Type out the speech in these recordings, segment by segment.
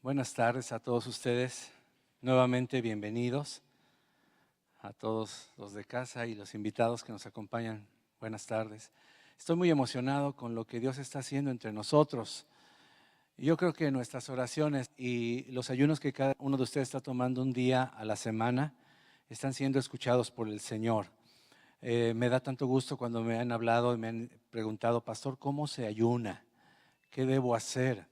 Buenas tardes a todos ustedes, nuevamente bienvenidos a todos los de casa y los invitados que nos acompañan. Buenas tardes. Estoy muy emocionado con lo que Dios está haciendo entre nosotros. Yo creo que nuestras oraciones y los ayunos que cada uno de ustedes está tomando un día a la semana están siendo escuchados por el Señor. Me da tanto gusto cuando me han hablado y me han preguntado, pastor, ¿cómo se ayuna? ¿Qué debo hacer?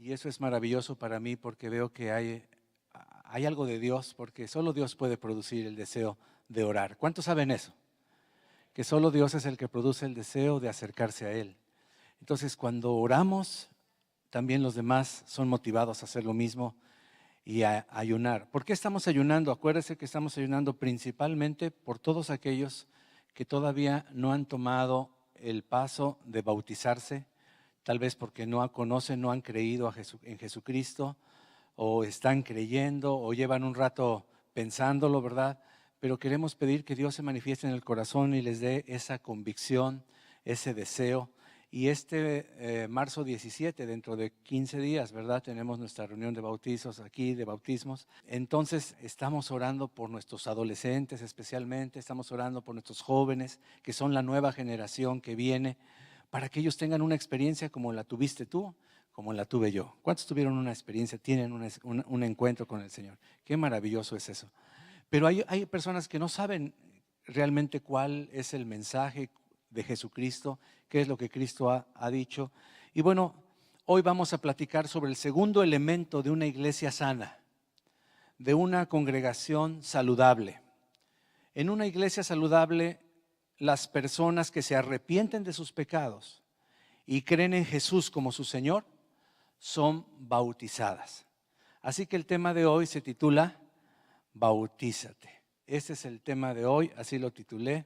Y eso es maravilloso para mí porque veo que hay algo de Dios, porque solo Dios puede producir el deseo de orar. ¿Cuántos saben eso? Que solo Dios es el que produce el deseo de acercarse a Él. Entonces, cuando oramos, también los demás son motivados a hacer lo mismo y a ayunar. ¿Por qué estamos ayunando? Acuérdense que estamos ayunando principalmente por todos aquellos que todavía no han tomado el paso de bautizarse, tal vez porque no conocen, no han creído en Jesucristo, o están creyendo, o llevan un rato pensándolo, ¿verdad? Pero queremos pedir que Dios se manifieste en el corazón y les dé esa convicción, ese deseo. Y marzo 17, dentro de 15 días, ¿verdad? Tenemos nuestra reunión de bautizos aquí, de bautismos. Entonces estamos orando por nuestros adolescentes especialmente, estamos orando por nuestros jóvenes, que son la nueva generación que viene, para que ellos tengan una experiencia como la tuviste tú, como la tuve yo. ¿Cuántos tuvieron una experiencia, tienen un encuentro con el Señor? Qué maravilloso es eso. Pero hay personas que no saben realmente cuál es el mensaje de Jesucristo, qué es lo que Cristo ha dicho. Y bueno, hoy vamos a platicar sobre el segundo elemento de una iglesia sana, de una congregación saludable. En una iglesia saludable, las personas que se arrepienten de sus pecados y creen en Jesús como su Señor son bautizadas. Así que el tema de hoy se titula Bautízate. Ese es el tema de hoy, así lo titulé,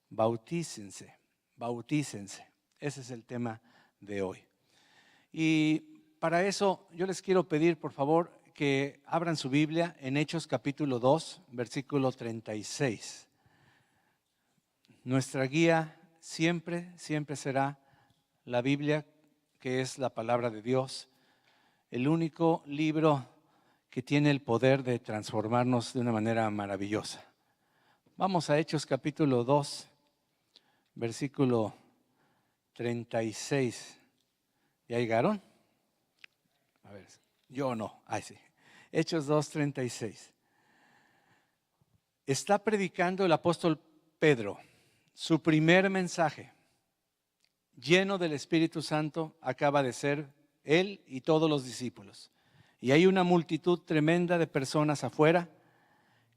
bautícense, bautícense. Ese es el tema de hoy. Y para eso yo les quiero pedir, por favor, que abran su Biblia en Hechos capítulo 2, versículo 36. Nuestra guía siempre será la Biblia, que es la palabra de Dios, el único libro que tiene el poder de transformarnos de una manera maravillosa. Vamos a Hechos capítulo 2, versículo 36. ¿Ya llegaron? A ver, yo no, sí. Hechos 2, 36. Está predicando el apóstol Pedro su primer mensaje, lleno del Espíritu Santo, acaba de ser él y todos los discípulos. Y hay una multitud tremenda de personas afuera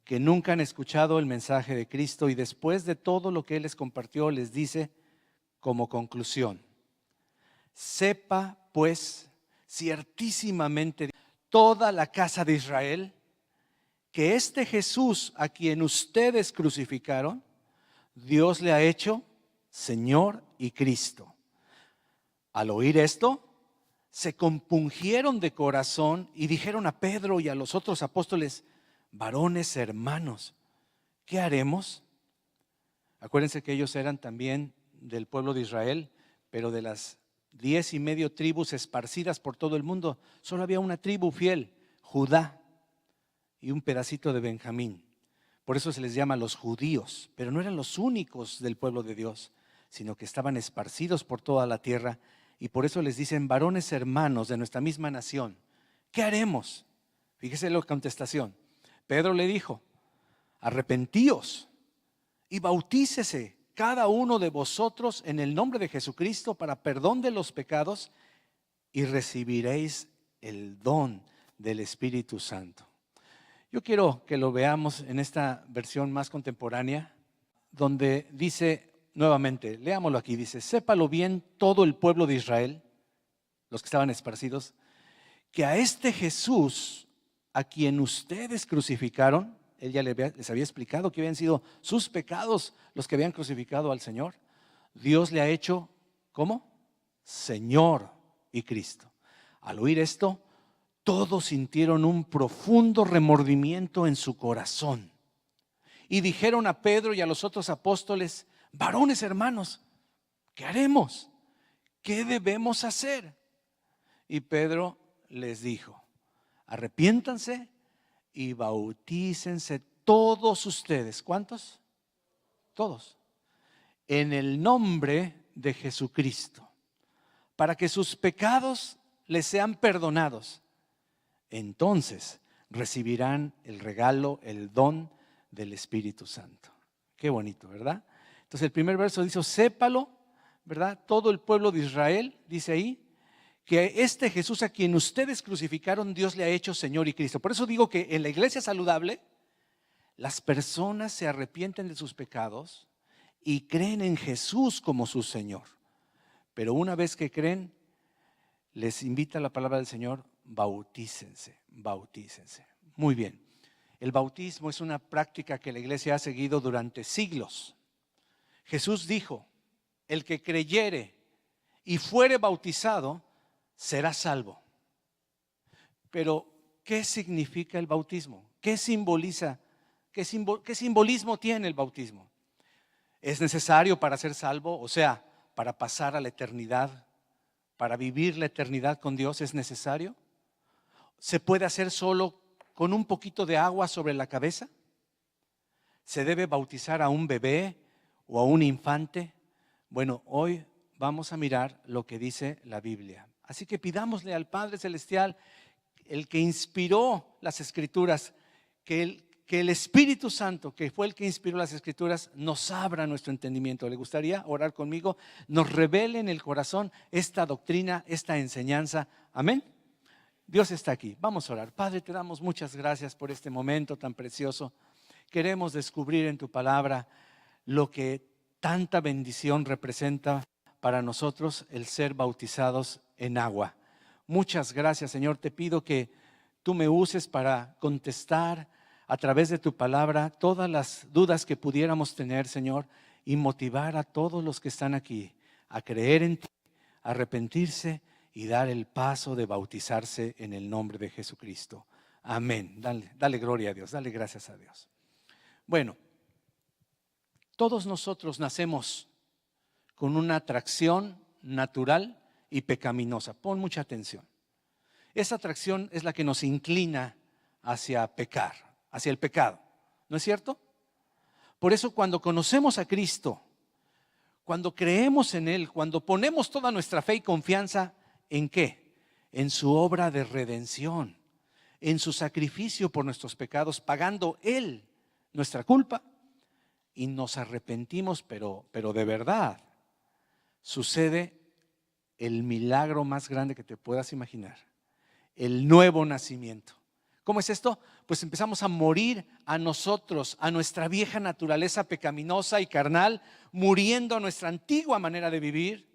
que nunca han escuchado el mensaje de Cristo, y después de todo lo que él les compartió, les dice como conclusión: sepa pues ciertísimamente toda la casa de Israel que este Jesús a quien ustedes crucificaron, Dios le ha hecho Señor y Cristo. Al oír esto, se compungieron de corazón y dijeron a Pedro y a los otros apóstoles: varones hermanos, ¿qué haremos? Acuérdense que ellos eran también del pueblo de Israel, pero de las 10.5 tribus esparcidas por todo el mundo, solo había una tribu fiel, Judá, y un pedacito de Benjamín. Por eso se les llama los judíos, pero no eran los únicos del pueblo de Dios, sino que estaban esparcidos por toda la tierra. Y por eso les dicen: varones hermanos de nuestra misma nación, ¿qué haremos? Fíjese la contestación. Pedro le dijo: arrepentíos y bautícese cada uno de vosotros en el nombre de Jesucristo para perdón de los pecados, y recibiréis el don del Espíritu Santo. Yo quiero que lo veamos en esta versión más contemporánea, donde dice nuevamente, leámoslo aquí, dice: sépalo bien todo el pueblo de Israel, los que estaban esparcidos, que a este Jesús a quien ustedes crucificaron, él ya les había explicado que habían sido sus pecados los que habían crucificado al Señor, Dios le ha hecho, ¿cómo? Señor y Cristo. Al oír esto, todos sintieron un profundo remordimiento en su corazón y dijeron a Pedro y a los otros apóstoles: varones hermanos, ¿qué haremos? ¿Qué debemos hacer? Y Pedro les dijo: Arrepiéntanse y bautícense todos ustedes. ¿Cuántos? Todos. En el nombre de Jesucristo, para que sus pecados les sean perdonados. Entonces recibirán el regalo, el don del Espíritu Santo. Qué bonito, ¿verdad? Entonces el primer verso dice, sépalo, ¿verdad? Todo el pueblo de Israel, dice ahí, que este Jesús a quien ustedes crucificaron, Dios le ha hecho Señor y Cristo. Por eso digo que en la iglesia saludable, las personas se arrepienten de sus pecados y creen en Jesús como su Señor. Pero una vez que creen, les invita la palabra del Señor, bautícense, bautícense. Muy bien. El bautismo es una práctica que la iglesia ha seguido durante siglos. Jesús dijo, el que creyere y fuere bautizado será salvo. Pero, ¿qué significa el bautismo? ¿Qué simboliza? ¿Qué simbolismo tiene el bautismo? ¿Es necesario para ser salvo? O sea, para pasar a la eternidad, para vivir la eternidad con Dios, ¿es necesario? ¿Se puede hacer solo con un poquito de agua sobre la cabeza? ¿Se debe bautizar a un bebé o a un infante? Bueno, hoy vamos a mirar lo que dice la Biblia. Así que pidámosle al Padre Celestial, el que inspiró las Escrituras, que el Espíritu Santo, que fue el que inspiró las Escrituras, nos abra nuestro entendimiento. ¿Le gustaría orar conmigo? Nos revele en el corazón esta doctrina, esta enseñanza. Amén. Dios está aquí. Vamos a orar. Padre, te damos muchas gracias por este momento tan precioso. Queremos descubrir en tu palabra lo que tanta bendición representa para nosotros el ser bautizados en agua. Muchas gracias, Señor. Te pido que tú me uses para contestar a través de tu palabra todas las dudas que pudiéramos tener, Señor, y motivar a todos los que están aquí a creer en ti, a arrepentirse y dar el paso de bautizarse en el nombre de Jesucristo. Amén. Dale gloria a Dios, dale gracias a Dios. Bueno, todos nosotros nacemos con una atracción natural y pecaminosa. Pon mucha atención. Esa atracción es la que nos inclina hacia pecar, hacia el pecado. ¿No es cierto? Por eso cuando conocemos a Cristo, cuando creemos en Él, cuando ponemos toda nuestra fe y confianza, ¿en qué? En su obra de redención, en su sacrificio por nuestros pecados, pagando Él nuestra culpa, y nos arrepentimos, pero de verdad, sucede el milagro más grande que te puedas imaginar, el nuevo nacimiento. ¿Cómo es esto? Pues empezamos a morir a nosotros, a nuestra vieja naturaleza pecaminosa y carnal, muriendo a nuestra antigua manera de vivir,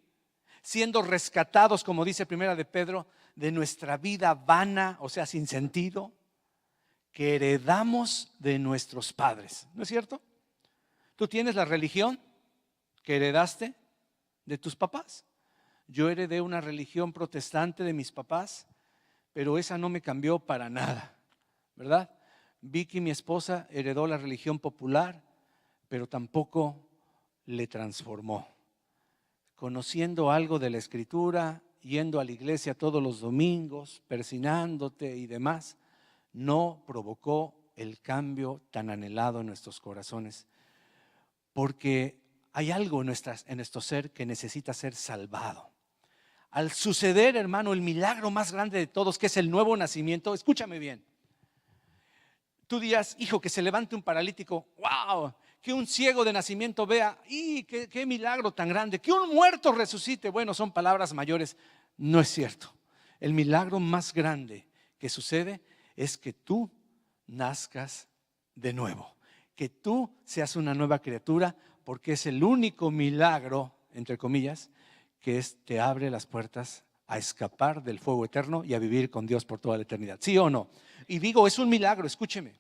siendo rescatados, como dice Primera de Pedro, de nuestra vida vana, o sea, sin sentido, que heredamos de nuestros padres. ¿No es cierto? Tú tienes la religión que heredaste de tus papás. Yo heredé una religión protestante de mis papás, pero esa no me cambió para nada, ¿verdad? Vicky, mi esposa, heredó la religión popular, pero tampoco le transformó. Conociendo algo de la Escritura, yendo a la iglesia todos los domingos, persinándote y demás, no provocó el cambio tan anhelado en nuestros corazones, porque hay algo en nuestro ser que necesita ser salvado. Al suceder, hermano, el milagro más grande de todos, que es el nuevo nacimiento, escúchame bien. Tú dirás, hijo, que se levante un paralítico, wow, que un ciego de nacimiento vea, y qué milagro tan grande, que un muerto resucite. Bueno, son palabras mayores. No es cierto. El milagro más grande que sucede es que tú nazcas de nuevo, que tú seas una nueva criatura, porque es el único milagro, entre comillas, que te abre las puertas a escapar del fuego eterno y a vivir con Dios por toda la eternidad. ¿Sí o no? Y digo, es un milagro, escúcheme.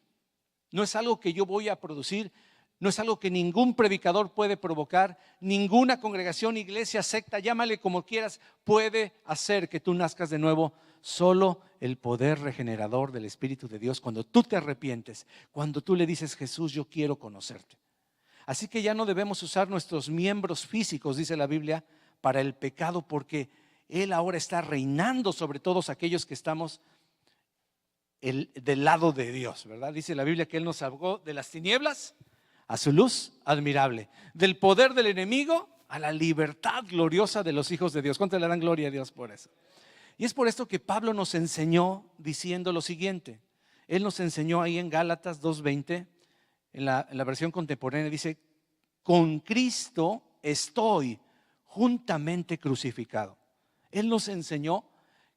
No es algo que yo voy a producir, no es algo que ningún predicador puede provocar, ninguna congregación, iglesia, secta, llámale como quieras, puede hacer que tú nazcas de nuevo. Solo el poder regenerador del Espíritu de Dios, cuando tú te arrepientes, cuando tú le dices, Jesús, yo quiero conocerte. Así que ya no debemos usar nuestros miembros físicos, dice la Biblia, para el pecado, porque Él ahora está reinando sobre todos aquellos que estamos del lado de Dios, ¿verdad? Dice la Biblia que Él nos sacó de las tinieblas a su luz admirable, del poder del enemigo a la libertad gloriosa de los hijos de Dios. ¿Cuánto le dan gloria a Dios por eso? Y es por esto que Pablo nos enseñó diciendo lo siguiente. Él nos enseñó ahí en Gálatas 2:20, en la versión contemporánea, dice: con Cristo estoy juntamente crucificado. Él nos enseñó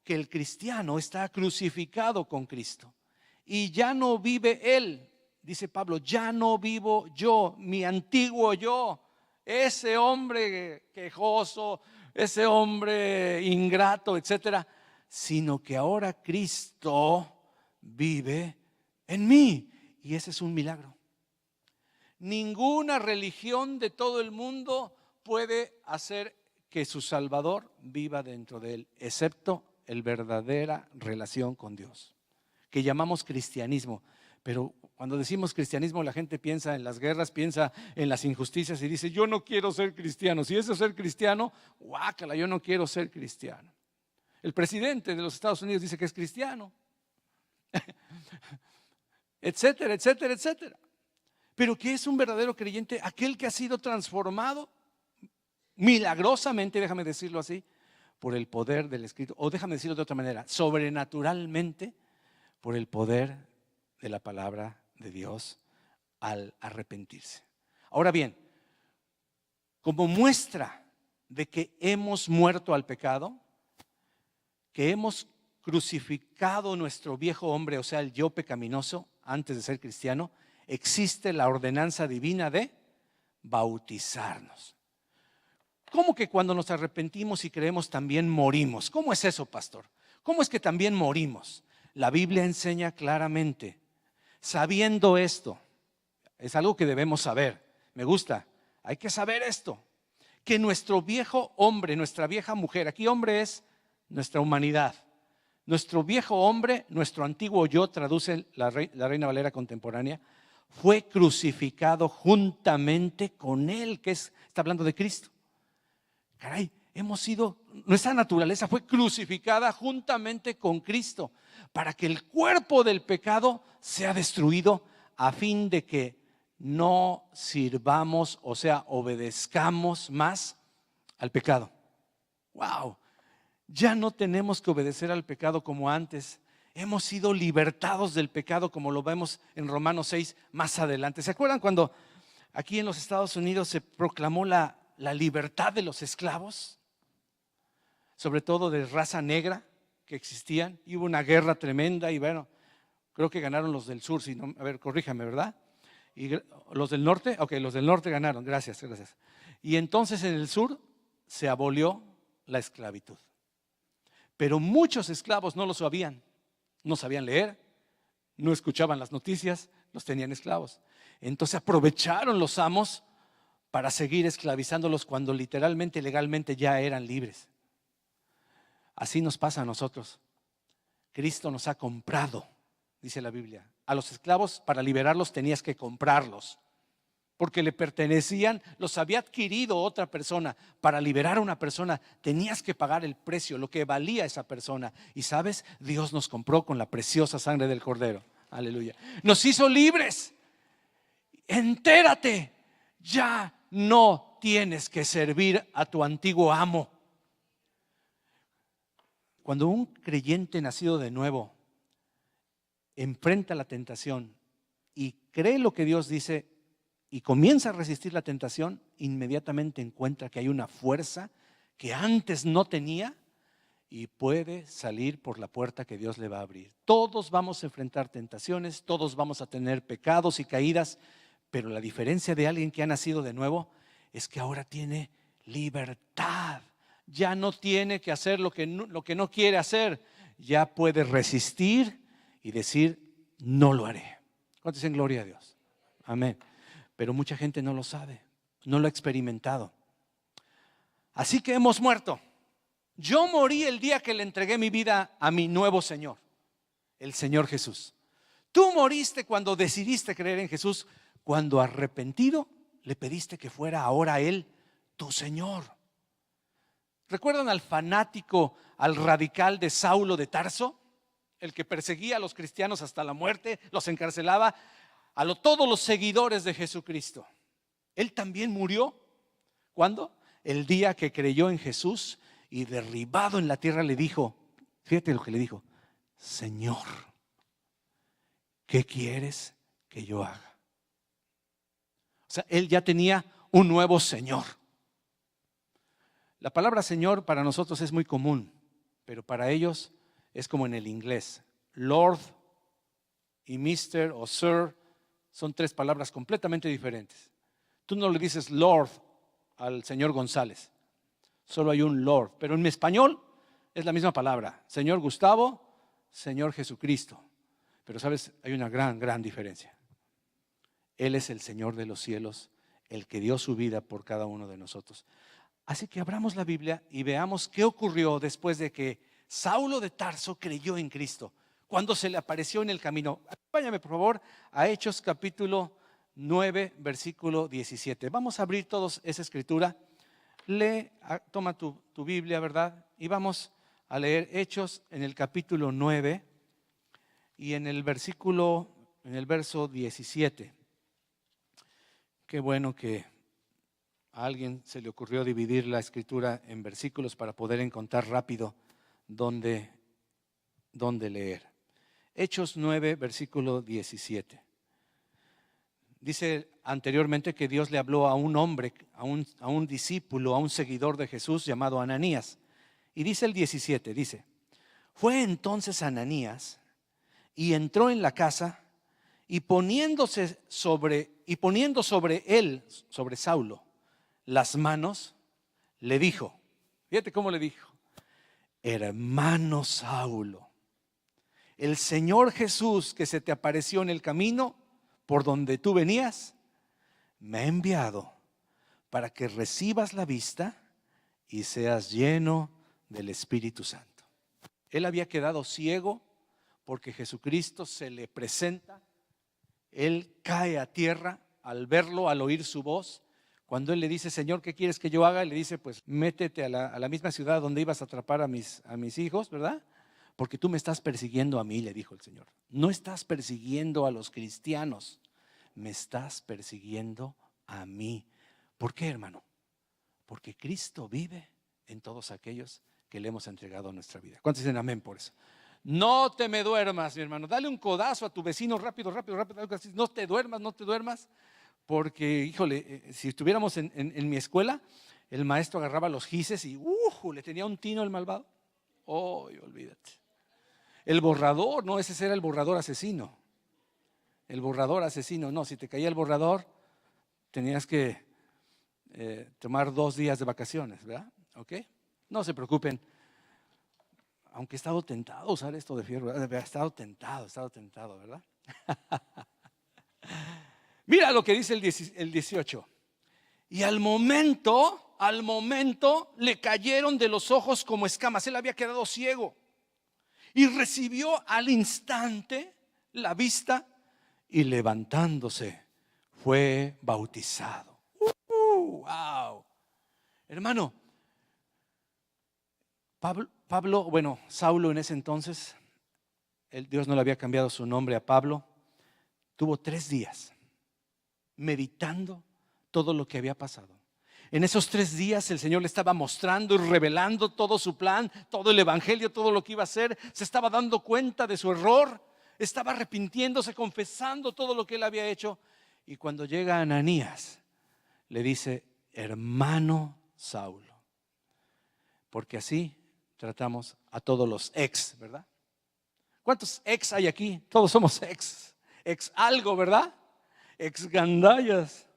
que el cristiano está crucificado con Cristo y ya no vive él. Dice Pablo: ya no vivo yo, mi antiguo yo, ese hombre quejoso, ese hombre ingrato, etcétera, sino que ahora Cristo vive en mí. Y ese es un milagro. Ninguna religión de todo el mundo puede hacer que su Salvador viva dentro de él, excepto la verdadera relación con Dios, que llamamos cristianismo. Pero cuando decimos cristianismo, la gente piensa en las guerras, piensa en las injusticias y dice: yo no quiero ser cristiano. Si eso es ser cristiano, guácala, yo no quiero ser cristiano. El presidente de los Estados Unidos dice que es cristiano, etcétera, etcétera, etcétera. Pero ¿qué es un verdadero creyente? Aquel que ha sido transformado milagrosamente, déjame decirlo así, por el poder del Espíritu, o déjame decirlo de otra manera, sobrenaturalmente, por el poder de la palabra de Dios al arrepentirse. Ahora bien, como muestra de que hemos muerto al pecado, que hemos crucificado nuestro viejo hombre, o sea, el yo pecaminoso, antes de ser cristiano, existe la ordenanza divina de bautizarnos. ¿Cómo que cuando nos arrepentimos y creemos también morimos? ¿Cómo es eso, pastor? ¿Cómo es que también morimos? La Biblia enseña claramente, sabiendo esto, es algo que debemos saber, me gusta, hay que saber esto, que nuestro viejo hombre, nuestra vieja mujer, aquí hombre es nuestra humanidad, nuestro viejo hombre, nuestro antiguo yo, traduce la Reina Valera contemporánea, fue crucificado juntamente con él, que está hablando de Cristo. Caray, nuestra naturaleza fue crucificada juntamente con Cristo para que el cuerpo del pecado sea destruido, a fin de que no sirvamos, o sea, obedezcamos más al pecado. Wow, ya no tenemos que obedecer al pecado como antes. Hemos sido libertados del pecado, como lo vemos en Romanos 6 más adelante. ¿Se acuerdan cuando aquí en los Estados Unidos se proclamó la libertad de los esclavos? Sobre todo de raza negra que existían. Y hubo una guerra tremenda y bueno, creo que ganaron los del sur. Si no, a ver, corríjame, ¿verdad? Y los del norte, ok, los del norte ganaron, gracias. Y entonces en el sur se abolió la esclavitud. Pero muchos esclavos no lo sabían. No sabían leer, no escuchaban las noticias, los tenían esclavos. Entonces aprovecharon los amos para seguir esclavizándolos cuando literalmente, legalmente ya eran libres. Así nos pasa a nosotros. Cristo nos ha comprado, dice la Biblia. A los esclavos, para liberarlos tenías que comprarlos, porque le pertenecían, los había adquirido otra persona. Para liberar a una persona tenías que pagar el precio, lo que valía esa persona. Y sabes, Dios nos compró con la preciosa sangre del Cordero. Aleluya. Nos hizo libres. Entérate, ya no tienes que servir a tu antiguo amo. Cuando un creyente nacido de nuevo enfrenta la tentación y cree lo que Dios dice y comienza a resistir la tentación, inmediatamente encuentra que hay una fuerza que antes no tenía y puede salir por la puerta que Dios le va a abrir. Todos vamos a enfrentar tentaciones, todos vamos a tener pecados y caídas, pero la diferencia de alguien que ha nacido de nuevo es que ahora tiene libertad. Ya no tiene que hacer lo que no quiere hacer, ya puede resistir y decir: no lo haré. ¿Cuántos dicen gloria a Dios? Amén. Pero mucha gente no lo sabe, no lo ha experimentado. Así que hemos muerto. Yo morí el día que le entregué mi vida a mi nuevo Señor, el Señor Jesús. Tú moriste cuando decidiste creer en Jesús, cuando arrepentido le pediste que fuera ahora Él tu Señor. ¿Recuerdan al fanático, al radical de Saulo de Tarso? el que perseguía a los cristianos hasta la muerte, los encarcelaba, todos los seguidores de Jesucristo. Él también murió. ¿Cuándo? El día que creyó en Jesús y derribado en la tierra le dijo, fíjate lo que le dijo: Señor, ¿qué quieres que yo haga? O sea, él ya tenía un nuevo Señor. La palabra Señor para nosotros es muy común, pero para ellos es como en el inglés. Lord y Mister o Sir son tres palabras completamente diferentes. Tú no le dices Lord al señor González, solo hay un Lord, pero en mi español es la misma palabra: Señor Gustavo, Señor Jesucristo. Pero sabes, hay una gran diferencia. Él es el Señor de los cielos, el que dio su vida por cada uno de nosotros. Así que abramos la Biblia y veamos qué ocurrió después de que Saulo de Tarso creyó en Cristo, cuando se le apareció en el camino. Acompáñame por favor a Hechos capítulo 9, versículo 17. Vamos a abrir todos esa escritura. Lee, toma tu Biblia, ¿verdad? Y vamos a leer Hechos en el capítulo 9 y en el verso 17. Qué bueno que a alguien se le ocurrió dividir la escritura en versículos para poder encontrar rápido dónde leer. Hechos 9, versículo 17. Dice anteriormente que Dios le habló a un hombre, a un discípulo, a un seguidor de Jesús llamado Ananías. Y dice el 17, dice: fue entonces Ananías y entró en la casa y poniendo sobre él, sobre Saulo, las manos, le dijo, fíjate cómo le dijo: hermano Saulo, el Señor Jesús que se te apareció en el camino por donde tú venías, me ha enviado para que recibas la vista y seas lleno del Espíritu Santo. Él había quedado ciego porque Jesucristo se le presenta. Él cae a tierra al verlo, al oír su voz. Cuando él le dice: Señor, ¿qué quieres que yo haga? Él le dice: pues métete a la misma ciudad donde ibas a atrapar a mis hijos, ¿verdad? Porque tú me estás persiguiendo a mí, le dijo el Señor. No estás persiguiendo a los cristianos, me estás persiguiendo a mí. ¿Por qué, hermano? Porque Cristo vive en todos aquellos que le hemos entregado nuestra vida. ¿Cuántos dicen amén por eso? No te me duermas, mi hermano. Dale un codazo a tu vecino rápido. No te duermas. Porque, híjole, si estuviéramos en mi escuela, el maestro agarraba los gises y le tenía un tino el malvado. Olvídate. El borrador, no, ese era el borrador asesino. El borrador asesino, no, si te caía el borrador, tenías que tomar 2 días de vacaciones, ¿verdad? ¿Ok? No se preocupen. Aunque he estado tentado a usar esto de fierro, he estado tentado, ¿verdad? Mira lo que dice el 18. Y al momento le cayeron de los ojos como escamas. Él había quedado ciego y recibió al instante la vista y levantándose fue bautizado. Wow. Hermano, Saulo en ese entonces, Dios no le había cambiado su nombre a Pablo, tuvo 3 días meditando todo lo que había pasado. En esos 3 días el Señor le estaba mostrando y revelando todo su plan, todo el evangelio, todo lo que iba a hacer. Se estaba dando cuenta de su error, estaba arrepintiéndose, confesando todo lo que él había hecho. Y cuando llega Ananías, le dice: hermano Saulo. Porque así tratamos a todos los ex, ¿verdad? ¿Cuántos ex hay aquí? Todos somos ex algo, ¿verdad? Ex gandallas,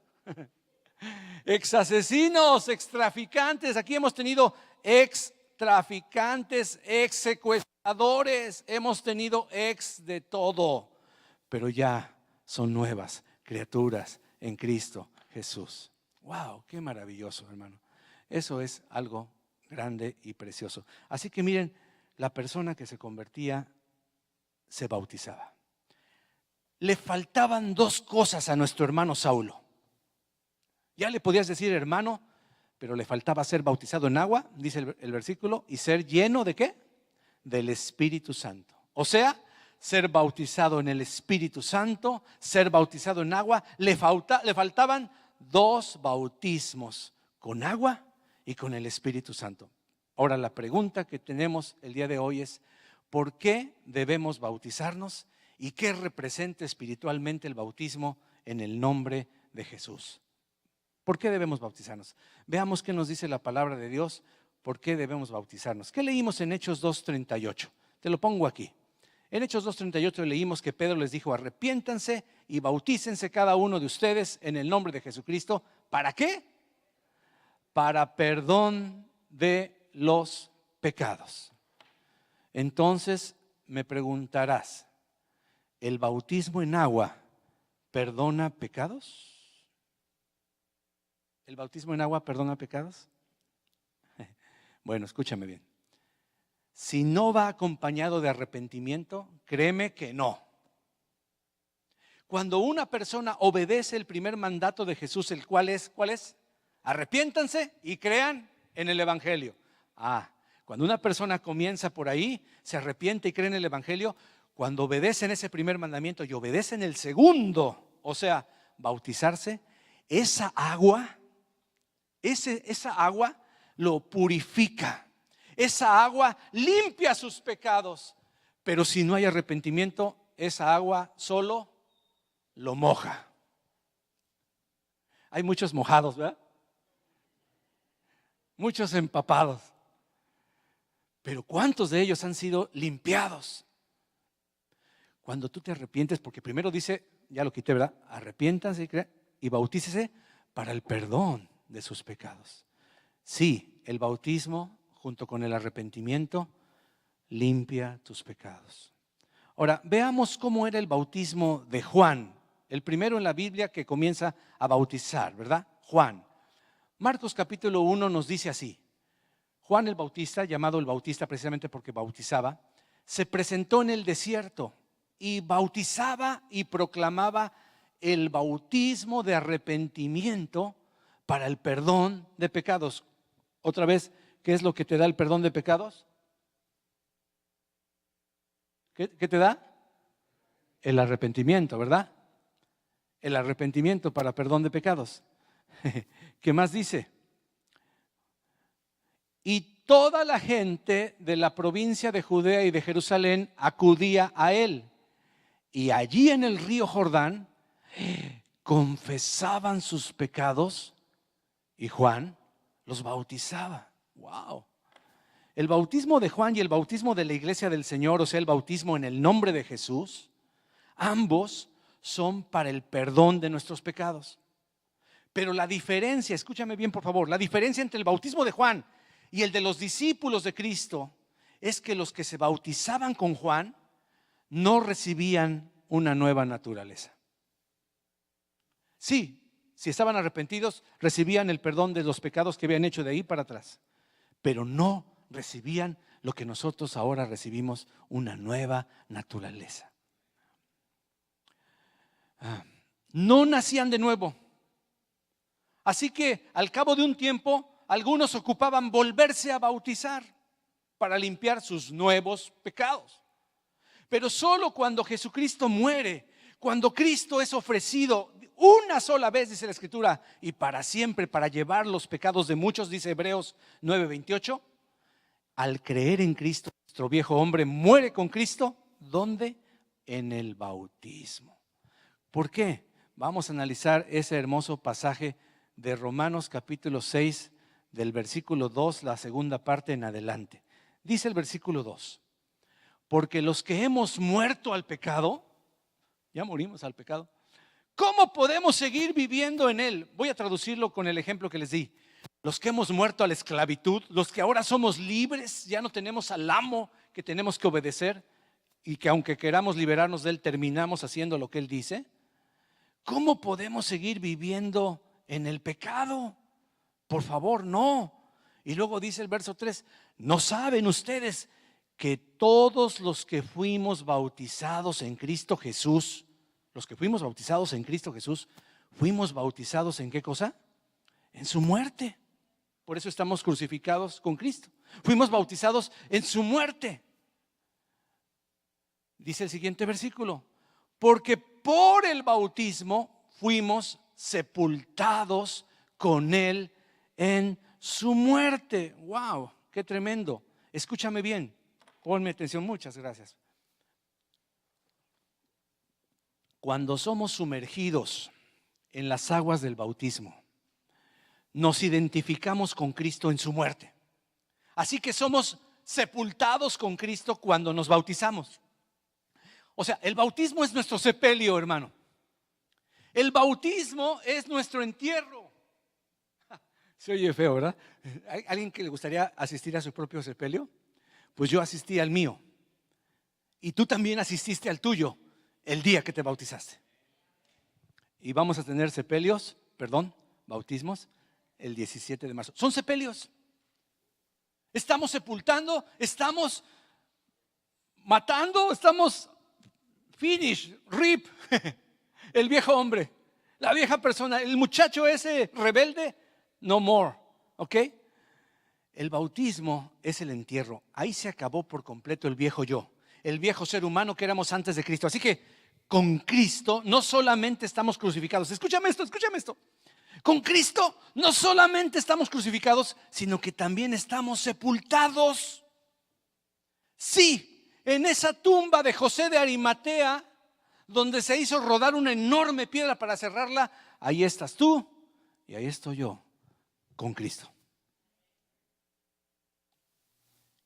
ex asesinos, ex traficantes. Aquí hemos tenido ex traficantes, ex secuestradores, hemos tenido ex de todo, pero ya son nuevas criaturas en Cristo Jesús. Wow, qué maravilloso, hermano. Eso es algo grande y precioso. Así que miren, la persona que se convertía se bautizaba. Le faltaban 2 cosas a nuestro hermano Saulo. Ya le podías decir hermano, pero le faltaba ser bautizado en agua, dice el versículo, y ser lleno ¿de qué? Del Espíritu Santo. O sea, ser bautizado en el Espíritu Santo, ser bautizado en agua. Le faltaban 2 bautismos, con agua y con el Espíritu Santo. Ahora la pregunta que tenemos el día de hoy es: ¿por qué debemos bautizarnos? ¿Y qué representa espiritualmente el bautismo en el nombre de Jesús? ¿Por qué debemos bautizarnos? Veamos qué nos dice la palabra de Dios. ¿Por qué debemos bautizarnos? ¿Qué leímos en Hechos 2:38? Te lo pongo aquí. En Hechos 2:38 leímos que Pedro les dijo: arrepiéntanse y bautícense cada uno de ustedes en el nombre de Jesucristo. ¿Para qué? Para perdón de los pecados. Entonces me preguntarás, ¿el bautismo en agua perdona pecados? ¿El bautismo en agua perdona pecados? Bueno, escúchame bien. Si no va acompañado de arrepentimiento, créeme que no. Cuando una persona obedece el primer mandato de Jesús, el cual es, ¿cuál es? Arrepiéntanse y crean en el Evangelio. Cuando una persona comienza por ahí, se arrepiente y cree en el Evangelio, cuando obedecen ese primer mandamiento y obedecen el segundo, o sea, bautizarse, esa agua lo purifica. Esa agua limpia sus pecados. Pero si no hay arrepentimiento, esa agua solo lo moja. Hay muchos mojados, ¿verdad? Muchos empapados. Pero ¿cuántos de ellos han sido limpiados? Cuando tú te arrepientes, porque primero dice, ya lo quité, ¿verdad? Arrepiéntanse y bautícese para el perdón de sus pecados. Sí, el bautismo junto con el arrepentimiento limpia tus pecados. Ahora, veamos cómo era el bautismo de Juan, el primero en la Biblia que comienza a bautizar, ¿verdad? Juan. Marcos capítulo 1 nos dice así: Juan el Bautista, llamado el Bautista precisamente porque bautizaba, se presentó en el desierto y bautizaba y proclamaba el bautismo de arrepentimiento para el perdón de pecados. Otra vez, ¿qué es lo que te da el perdón de pecados? ¿Qué te da? El arrepentimiento, ¿verdad? El arrepentimiento para perdón de pecados. ¿Qué más dice? Y toda la gente de la provincia de Judea y de Jerusalén acudía a él. Y allí en el río Jordán confesaban sus pecados y Juan los bautizaba. ¡Wow! El bautismo de Juan y el bautismo de la iglesia del Señor, o sea, el bautismo en el nombre de Jesús, ambos son para el perdón de nuestros pecados. Pero la diferencia, escúchame bien por favor, la diferencia entre el bautismo de Juan y el de los discípulos de Cristo es que los que se bautizaban con Juan no recibían una nueva naturaleza. Sí, si estaban arrepentidos, recibían el perdón de los pecados que habían hecho de ahí para atrás, pero no recibían lo que nosotros ahora recibimos, una nueva naturaleza. No nacían de nuevo. Así que al cabo de un tiempo, algunos ocupaban volverse a bautizar para limpiar sus nuevos pecados. Pero solo cuando Jesucristo muere, cuando Cristo es ofrecido una sola vez, dice la Escritura, y para siempre, para llevar los pecados de muchos, dice Hebreos 9:28, al creer en Cristo, nuestro viejo hombre muere con Cristo. ¿Dónde? En el bautismo. ¿Por qué? Vamos a analizar ese hermoso pasaje de Romanos capítulo 6, del versículo 2, la segunda parte en adelante. Dice el versículo 2: porque los que hemos muerto al pecado, ya morimos al pecado, ¿cómo podemos seguir viviendo en él? Voy a traducirlo con el ejemplo que les di. Los que hemos muerto a la esclavitud, los que ahora somos libres, ya no tenemos al amo que tenemos que obedecer y que aunque queramos liberarnos de él, terminamos haciendo lo que él dice. ¿Cómo podemos seguir viviendo en el pecado? Por favor, no. Y luego dice el verso 3, ¿no saben ustedes que todos los que fuimos bautizados en Cristo Jesús, los que fuimos bautizados en Cristo Jesús, fuimos bautizados en qué cosa? En su muerte. Por eso estamos crucificados con Cristo. Fuimos bautizados en su muerte. Dice el siguiente versículo, porque por el bautismo fuimos sepultados con Él en su muerte. ¡Wow! ¡Qué tremendo! Escúchame bien, ponme atención, muchas gracias. Cuando somos sumergidos en las aguas del bautismo, nos identificamos con Cristo en su muerte. Así que somos sepultados con Cristo cuando nos bautizamos. O sea, el bautismo es nuestro sepelio, hermano. El bautismo es nuestro entierro. Se oye feo, ¿verdad? ¿Hay alguien que le gustaría asistir a su propio sepelio? Pues yo asistí al mío. Y tú también asististe al tuyo el día que te bautizaste. Y vamos a tener bautismos, el 17 de marzo. Son sepelios. Estamos sepultando, estamos matando, estamos rip, el viejo hombre, la vieja persona, el muchacho ese rebelde, no more, ¿ok? El bautismo es el entierro. Ahí se acabó por completo el viejo yo, el viejo ser humano que éramos antes de Cristo. Así que con Cristo no solamente estamos crucificados. Escúchame esto. Con Cristo no solamente estamos crucificados, sino que también estamos sepultados. Sí, en esa tumba de José de Arimatea, donde se hizo rodar una enorme piedra para cerrarla, ahí estás tú y ahí estoy yo con Cristo.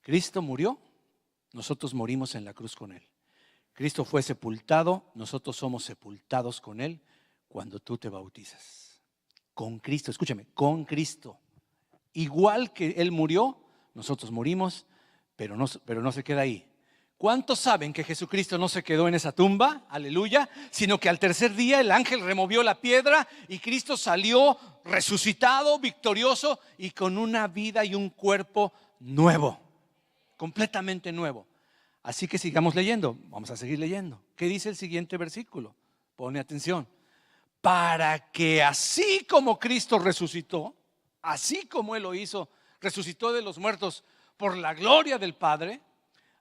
Cristo murió, nosotros morimos en la cruz con Él. Cristo fue sepultado, nosotros somos sepultados con Él cuando tú te bautizas. Con Cristo, escúchame, con Cristo. Igual que Él murió, nosotros morimos, pero no se queda ahí. ¿Cuántos saben que Jesucristo no se quedó en esa tumba? Aleluya. Sino que al tercer día el ángel removió la piedra y Cristo salió resucitado, victorioso y con una vida y un cuerpo nuevo, completamente nuevo. Así que sigamos leyendo, vamos a seguir leyendo. ¿Qué dice el siguiente versículo? Pone atención. Para que así como Cristo resucitó, así como Él lo hizo, resucitó de los muertos por la gloria del Padre,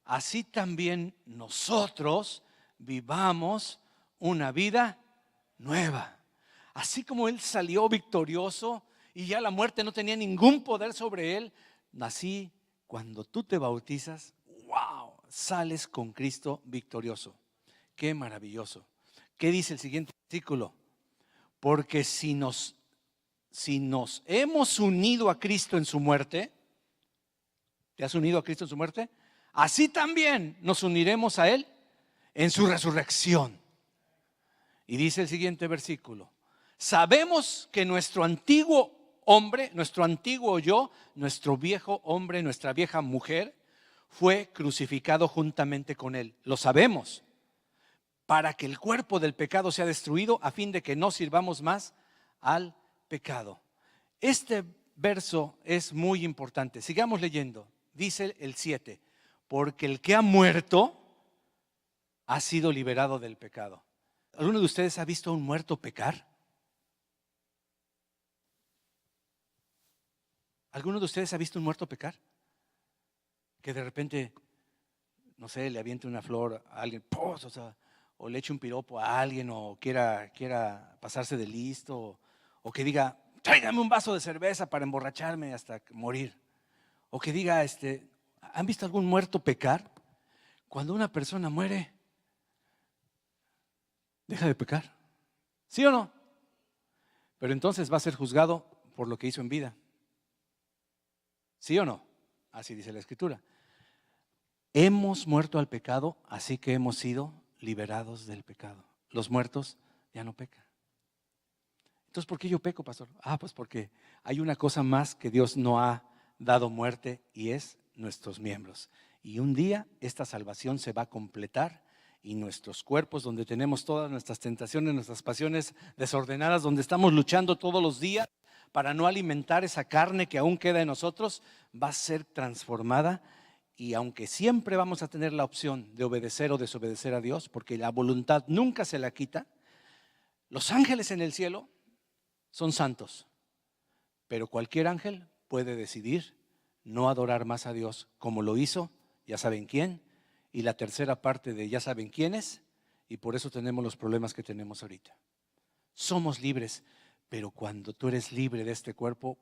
así también nosotros vivamos una vida nueva. Así como Él salió victorioso y ya la muerte no tenía ningún poder sobre Él, así cuando tú te bautizas, wow, sales con Cristo victorioso. Qué maravilloso. ¿Qué dice el siguiente versículo? Porque si nos hemos unido a Cristo en su muerte, ¿te has unido a Cristo en su muerte? Así también nos uniremos a Él en su resurrección. Y dice el siguiente versículo: sabemos que nuestro antiguo hombre, nuestro antiguo yo, nuestro viejo hombre, nuestra vieja mujer, fue crucificado juntamente con Él. Lo sabemos, para que el cuerpo del pecado sea destruido, a fin de que no sirvamos más al pecado. Este verso es muy importante. Sigamos leyendo. Dice el 7: porque el que ha muerto ha sido liberado del pecado. ¿Alguno de ustedes ha visto a un muerto pecar? ¿Alguno de ustedes ha visto un muerto pecar? Que de repente, no sé, le aviente una flor a alguien, o le eche un piropo a alguien, o quiera pasarse de listo, o que diga, tráigame un vaso de cerveza para emborracharme hasta morir. O que diga, ¿han visto algún muerto pecar? Cuando una persona muere, deja de pecar. ¿Sí o no? Pero entonces va a ser juzgado por lo que hizo en vida. ¿Sí o no? Así dice la Escritura. Hemos muerto al pecado, así que hemos sido liberados del pecado. Los muertos ya no pecan. Entonces, ¿por qué yo peco, pastor? Pues porque hay una cosa más que Dios no ha dado muerte, y es nuestros miembros. Y un día esta salvación se va a completar y nuestros cuerpos, donde tenemos todas nuestras tentaciones, nuestras pasiones desordenadas, donde estamos luchando todos los días para no alimentar esa carne que aún queda en nosotros, va a ser transformada. Y aunque siempre vamos a tener la opción de obedecer o desobedecer a Dios, porque la voluntad nunca se la quita, los ángeles en el cielo son santos, pero cualquier ángel puede decidir no adorar más a Dios, como lo hizo, ya saben quién, y la tercera parte de ya saben quiénes, y por eso tenemos los problemas que tenemos ahorita. Somos libres, pero cuando tú eres libre de este cuerpo,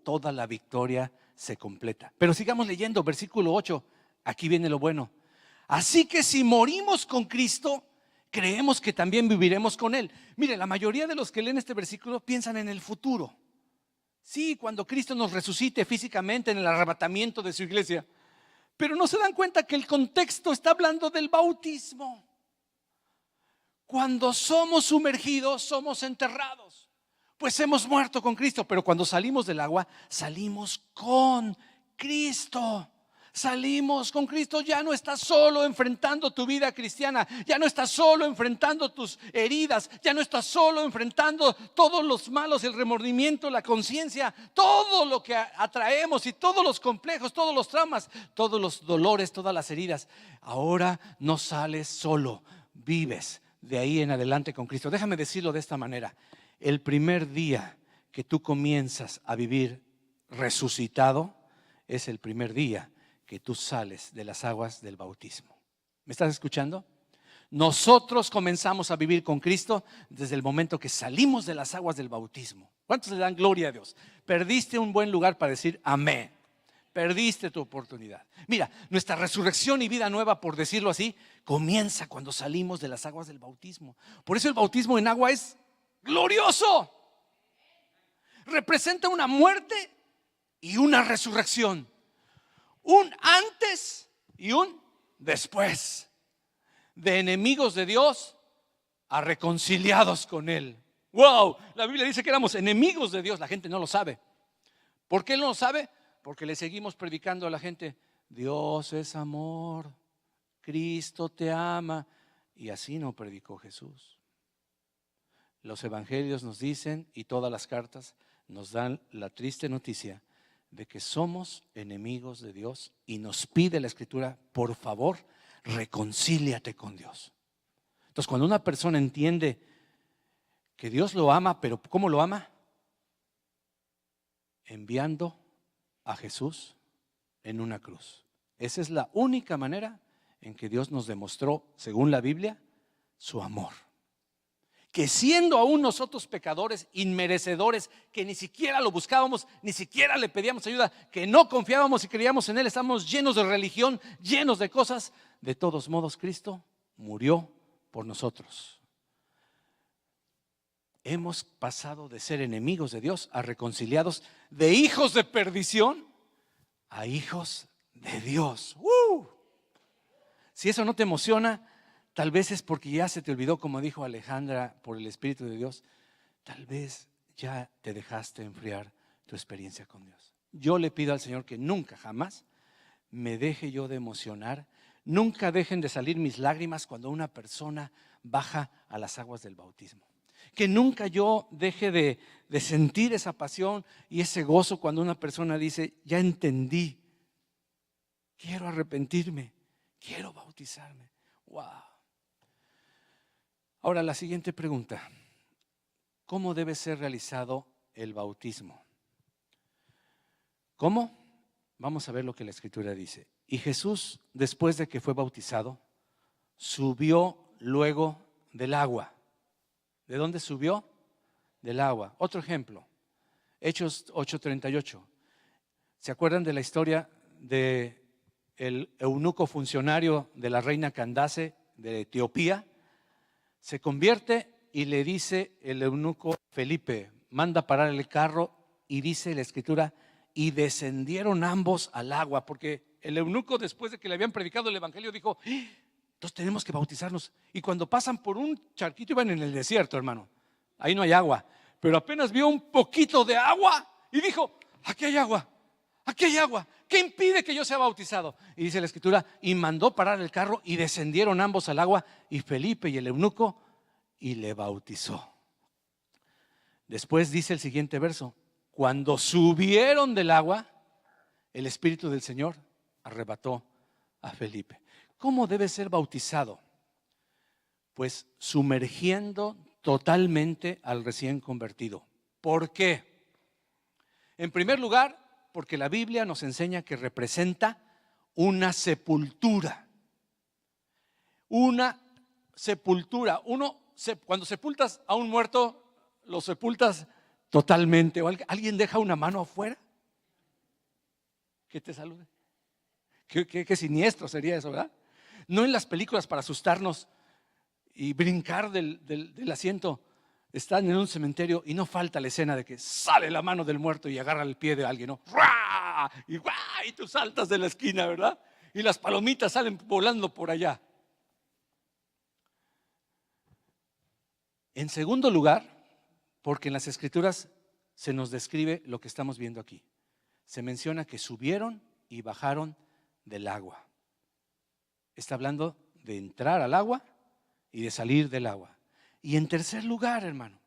toda la victoria se completa. Pero sigamos leyendo, versículo 8, aquí viene lo bueno. Así que si morimos con Cristo, creemos que también viviremos con Él. Mire, la mayoría de los que leen este versículo piensan en el futuro. Sí, cuando Cristo nos resucite físicamente en el arrebatamiento de su iglesia. Pero no se dan cuenta que el contexto está hablando del bautismo. Cuando somos sumergidos, somos enterrados. Pues hemos muerto con Cristo, pero cuando salimos del agua, salimos con Cristo. Salimos con Cristo, ya no estás solo enfrentando tu vida cristiana, ya no estás solo enfrentando tus heridas, ya no estás solo enfrentando todos los malos, el remordimiento, la conciencia, todo lo que atraemos y todos los complejos, todos los traumas, todos los dolores, todas las heridas. Ahora no sales solo, vives de ahí en adelante con Cristo. Déjame decirlo de esta manera: el primer día que tú comienzas a vivir resucitado es el primer día que tú sales de las aguas del bautismo. ¿Me estás escuchando? Nosotros comenzamos a vivir con Cristo desde el momento que salimos de las aguas del bautismo. ¿Cuántos le dan gloria a Dios? Perdiste un buen lugar para decir amén. Perdiste tu oportunidad. Mira, nuestra resurrección y vida nueva, por decirlo así, comienza cuando salimos de las aguas del bautismo. Por eso el bautismo en agua es glorioso. Representa una muerte y una resurrección. Un antes y un después. De enemigos de Dios a reconciliados con Él. Wow, la Biblia dice que éramos enemigos de Dios. La gente no lo sabe. ¿Por qué no lo sabe? Porque le seguimos predicando a la gente: Dios es amor, Cristo te ama. Y así no predicó Jesús. Los evangelios nos dicen, y todas las cartas nos dan la triste noticia de que somos enemigos de Dios, y nos pide la Escritura: por favor, reconcíliate con Dios. Entonces, cuando una persona entiende que Dios lo ama, pero ¿cómo lo ama? Enviando a Jesús en una cruz. Esa es la única manera en que Dios nos demostró, según la Biblia, su amor. Que siendo aún nosotros pecadores, inmerecedores, que ni siquiera lo buscábamos, ni siquiera le pedíamos ayuda, que no confiábamos y creíamos en Él, estamos llenos de religión, llenos de cosas, de todos modos Cristo murió por nosotros. Hemos pasado de ser enemigos de Dios a reconciliados, de hijos de perdición a hijos de Dios. Si eso no te emociona, tal vez es porque ya se te olvidó, como dijo Alejandra, por el Espíritu de Dios. Tal vez ya te dejaste enfriar tu experiencia con Dios. Yo le pido al Señor que nunca, jamás me deje yo de emocionar. Nunca dejen de salir mis lágrimas cuando una persona baja a las aguas del bautismo. Que nunca yo deje de sentir esa pasión y ese gozo cuando una persona dice: ya entendí, quiero arrepentirme, quiero bautizarme. Wow. Ahora, la siguiente pregunta: ¿cómo debe ser realizado el bautismo? ¿Cómo? Vamos a ver lo que la Escritura dice. Y Jesús, después de que fue bautizado, subió luego del agua. ¿De dónde subió? Del agua. Otro ejemplo, Hechos 8:38. ¿Se acuerdan de la historia del eunuco funcionario de la reina Candace de Etiopía? Se convierte y le dice el eunuco Felipe: manda parar el carro, y dice la Escritura: y descendieron ambos al agua, porque el eunuco, después de que le habían predicado el evangelio, dijo: entonces tenemos que bautizarnos. Y cuando pasan por un charquito, iban en el desierto, hermano, ahí no hay agua, pero apenas vio un poquito de agua y dijo: aquí hay agua, aquí hay agua, ¿qué impide que yo sea bautizado? Y dice la Escritura: y mandó parar el carro, y descendieron ambos al agua, y Felipe y el eunuco, y le bautizó. Después dice el siguiente verso: cuando subieron del agua, el Espíritu del Señor arrebató a Felipe. ¿Cómo debe ser bautizado? Pues sumergiendo totalmente al recién convertido. ¿Por qué? En primer lugar, porque la Biblia nos enseña que representa una sepultura. una sepultura. Cuando sepultas a un muerto, lo sepultas totalmente. ¿O alguien deja una mano afuera? Que te salude. Qué siniestro sería eso, ¿verdad? No en las películas para asustarnos y brincar del asiento. Están en un cementerio y no falta la escena de que sale la mano del muerto y agarra el pie de alguien, ¿no? Y tú saltas de la esquina, ¿verdad? Y las palomitas salen volando por allá. En segundo lugar, porque en las Escrituras se nos describe lo que estamos viendo aquí. Se menciona que subieron y bajaron del agua. Está hablando de entrar al agua y de salir del agua. Y en tercer lugar, hermano,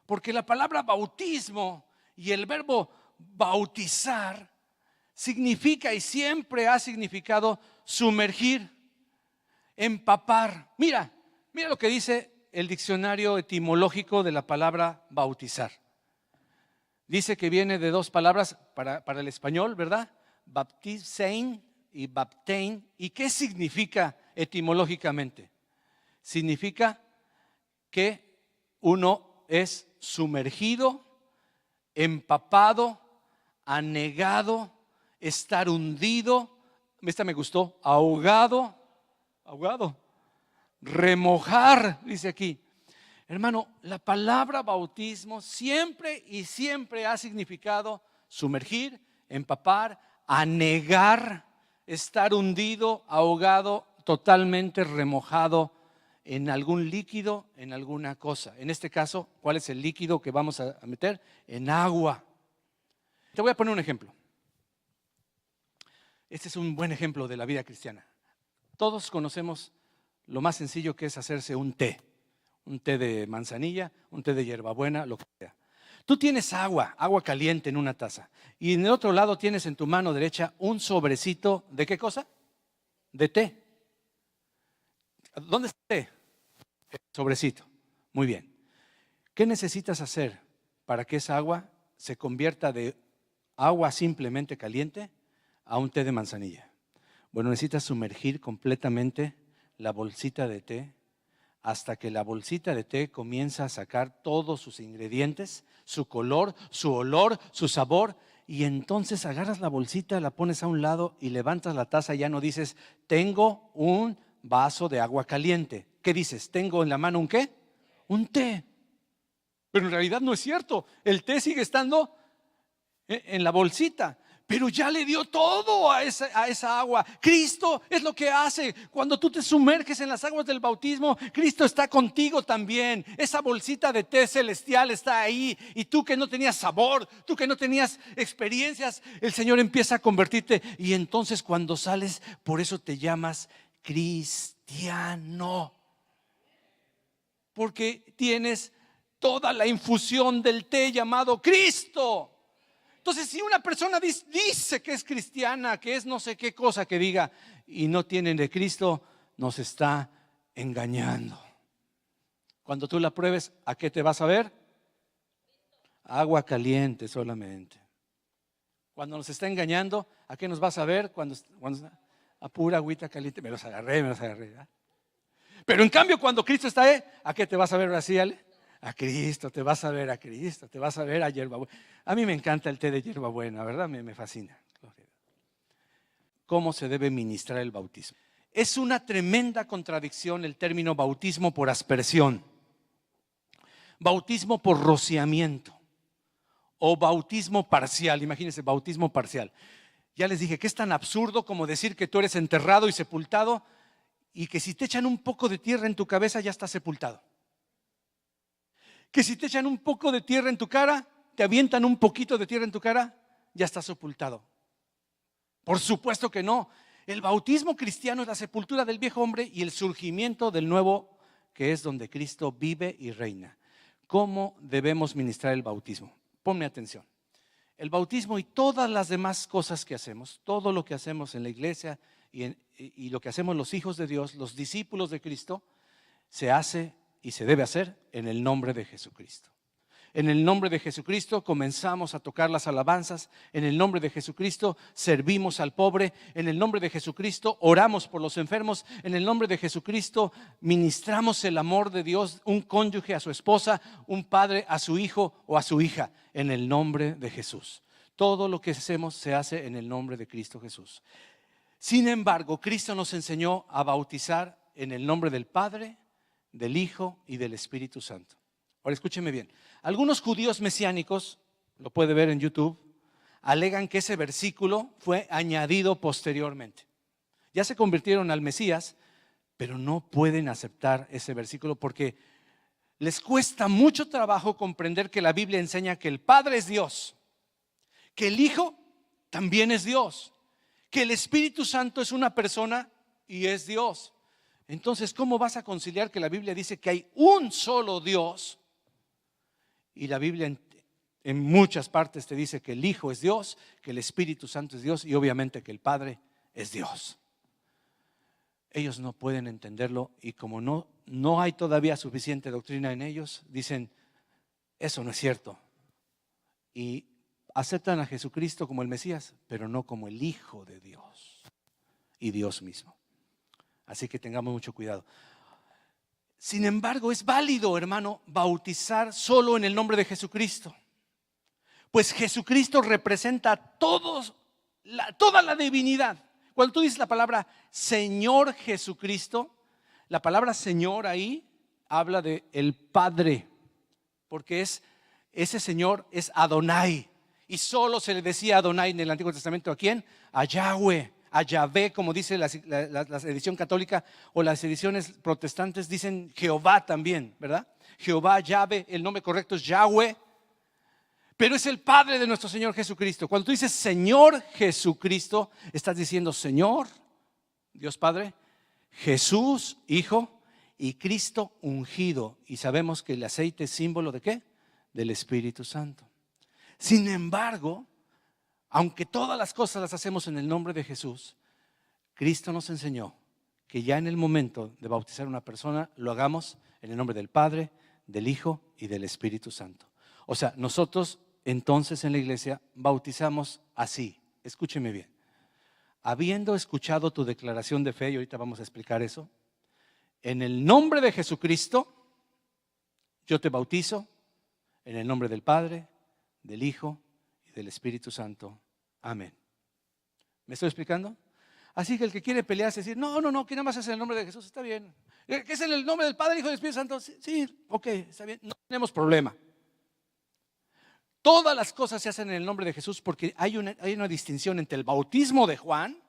porque la palabra bautismo y el verbo bautizar significa y siempre ha significado sumergir, empapar. Mira lo que dice el diccionario etimológico de la palabra bautizar. Dice que viene de dos palabras para el español, ¿verdad? Baptisein y baptein. ¿Y qué significa etimológicamente? Significa que uno es sumergido, empapado, anegado, estar hundido. Esta me gustó, ahogado, remojar, dice aquí. Hermano, la palabra bautismo siempre y siempre ha significado sumergir, empapar, anegar, estar hundido, ahogado, totalmente remojado en algún líquido, en alguna cosa. En este caso, ¿cuál es el líquido que vamos a meter? En agua. Te voy a poner un ejemplo. Este es un buen ejemplo de la vida cristiana. Todos conocemos lo más sencillo que es hacerse un té de manzanilla, un té de hierbabuena, lo que sea. Tú tienes agua caliente en una taza, y en el otro lado tienes en tu mano derecha un sobrecito, ¿de qué cosa? De té. ¿Dónde está el té? El sobrecito. Muy bien. ¿Qué necesitas hacer para que esa agua se convierta de agua simplemente caliente a un té de manzanilla? Bueno, necesitas sumergir completamente la bolsita de té hasta que la bolsita de té comienza a sacar todos sus ingredientes, su color, su olor, su sabor, y entonces agarras la bolsita, la pones a un lado y levantas la taza y ya no dices, tengo un vaso de agua caliente. ¿Qué dices? ¿Tengo en la mano un qué? Un té. Pero en realidad no es cierto, el té sigue estando en la bolsita. Pero ya le dio todo a esa agua. Cristo es lo que hace. Cuando tú te sumerges en las aguas del bautismo, Cristo está contigo también. Esa bolsita de té celestial está ahí. Y tú que no tenías sabor, tú que no tenías experiencias, el Señor empieza a convertirte. Y entonces cuando sales, por eso te llamas cristiano. Porque tienes toda la infusión del té llamado Cristo. Entonces, si una persona dice que es cristiana, que es no sé qué cosa que diga, y no tiene de Cristo, nos está engañando. Cuando tú la pruebes, ¿a qué te vas a ver? Agua caliente solamente. Cuando nos está engañando, ¿a qué nos vas a ver? Cuando a pura agüita caliente. Me los agarré. ¿Verdad? Pero en cambio, cuando Cristo está ahí, ¿a qué te vas a ver, así, Ale? A Cristo, te vas a ver a Cristo, te vas a ver a hierbabuena. A mí me encanta el té de hierbabuena, ¿verdad? Me fascina. ¿Cómo se debe ministrar el bautismo? Es una tremenda contradicción el término bautismo por aspersión, bautismo por rociamiento o bautismo parcial. Imagínense, bautismo parcial. Ya les dije que es tan absurdo como decir que tú eres enterrado y sepultado y que si te echan un poco de tierra en tu cabeza ya estás sepultado. Que si te echan un poco de tierra en tu cara, te avientan un poquito de tierra en tu cara, ya estás sepultado. Por supuesto que no. El bautismo cristiano es la sepultura del viejo hombre y el surgimiento del nuevo, que es donde Cristo vive y reina. ¿Cómo debemos ministrar el bautismo? Ponme atención. El bautismo y todas las demás cosas que hacemos, todo lo que hacemos en la iglesia y lo que hacemos los hijos de Dios, los discípulos de Cristo, se hace y se debe hacer en el nombre de Jesucristo. En el nombre de Jesucristo comenzamos a tocar las alabanzas. En el nombre de Jesucristo servimos al pobre. En el nombre de Jesucristo oramos por los enfermos. En el nombre de Jesucristo ministramos el amor de Dios, un cónyuge a su esposa, un padre a su hijo o a su hija. En el nombre de Jesús. Todo lo que hacemos se hace en el nombre de Cristo Jesús. Sin embargo, Cristo nos enseñó a bautizar en el nombre del Padre, del Hijo y del Espíritu Santo. Ahora escúcheme bien. Algunos judíos mesiánicos, lo puede ver en YouTube, alegan que ese versículo fue añadido posteriormente. Ya se convirtieron al Mesías, pero no pueden aceptar ese versículo porque les cuesta mucho trabajo comprender que la Biblia enseña que el Padre es Dios, que el Hijo también es Dios, que el Espíritu Santo es una persona y es Dios. Entonces, ¿cómo vas a conciliar que la Biblia dice que hay un solo Dios? Y la Biblia en muchas partes te dice que el Hijo es Dios, que el Espíritu Santo es Dios y obviamente que el Padre es Dios. Ellos no pueden entenderlo y como no hay todavía suficiente doctrina en ellos, dicen, eso no es cierto. Y aceptan a Jesucristo como el Mesías, pero no como el Hijo de Dios y Dios mismo. Así que tengamos mucho cuidado. Sin embargo, es válido, hermano, bautizar solo en el nombre de Jesucristo. Pues Jesucristo representa toda la divinidad. Cuando tú dices la palabra Señor Jesucristo, la palabra Señor ahí habla de el Padre, porque ese Señor es Adonai. Y solo se le decía Adonai en el Antiguo Testamento. ¿A quién? A Yahweh, a Yahvé, como dice la edición católica, o las ediciones protestantes dicen Jehová también, ¿verdad? Jehová, Yahvé, el nombre correcto es Yahweh, pero es el Padre de nuestro Señor Jesucristo. Cuando tú dices Señor Jesucristo, estás diciendo Señor, Dios Padre, Jesús, Hijo, y Cristo ungido. Y sabemos que el aceite es símbolo ¿de qué? Del Espíritu Santo. Sin embargo, aunque todas las cosas las hacemos en el nombre de Jesús, Cristo nos enseñó que ya en el momento de bautizar a una persona lo hagamos en el nombre del Padre, del Hijo y del Espíritu Santo. O sea, nosotros entonces en la iglesia bautizamos así. Escúcheme bien. Habiendo escuchado tu declaración de fe, y ahorita vamos a explicar eso, en el nombre de Jesucristo, yo te bautizo en el nombre del Padre, del Hijo y del Espíritu Santo. Amén. ¿Me estoy explicando? Así que el que quiere pelearse, decir, no, que nada más es en el nombre de Jesús, está bien. ¿Que es en el nombre del Padre, Hijo y del Espíritu Santo? Sí, ok, está bien, no tenemos problema. Todas las cosas se hacen en el nombre de Jesús porque hay una distinción entre el bautismo de Juan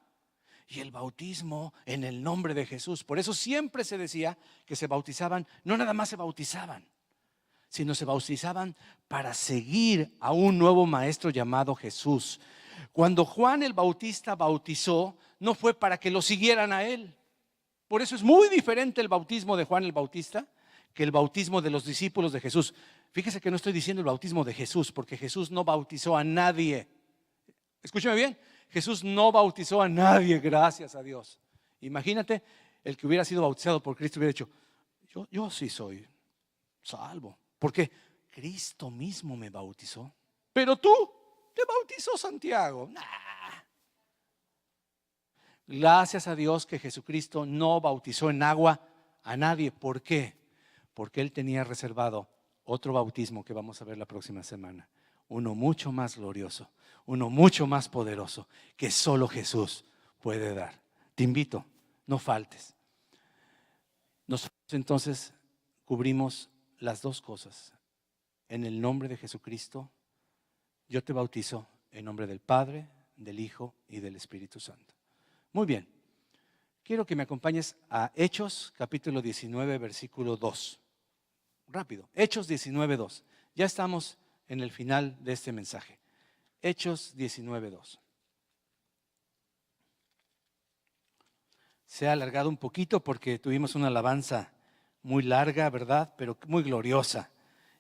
y el bautismo en el nombre de Jesús. Por eso siempre se decía que se bautizaban, no nada más se bautizaban, sino se bautizaban para seguir a un nuevo maestro llamado Jesús. Cuando Juan el Bautista bautizó, no fue para que lo siguieran a él. Por eso es muy diferente el bautismo de Juan el Bautista que el bautismo de los discípulos de Jesús. Fíjese que no estoy diciendo el bautismo de Jesús, porque Jesús no bautizó a nadie. Escúcheme bien, Jesús no bautizó a nadie, gracias a Dios. Imagínate el que hubiera sido bautizado por Cristo hubiera dicho, yo sí soy salvo. Porque Cristo mismo me bautizó. Pero tú te bautizó Santiago. Nah. Gracias a Dios que Jesucristo no bautizó en agua a nadie. ¿Por qué? Porque Él tenía reservado otro bautismo que vamos a ver la próxima semana. Uno mucho más glorioso, uno mucho más poderoso que solo Jesús puede dar. Te invito, no faltes. Nosotros entonces cubrimos las dos cosas. En el nombre de Jesucristo, yo te bautizo en nombre del Padre, del Hijo y del Espíritu Santo. Muy bien, quiero que me acompañes a Hechos capítulo 19 versículo 2. Rápido, Hechos 19, 2. Ya estamos en el final de este mensaje. Hechos 19, 2. Se ha alargado un poquito porque tuvimos una alabanza muy larga, ¿verdad? Pero muy gloriosa.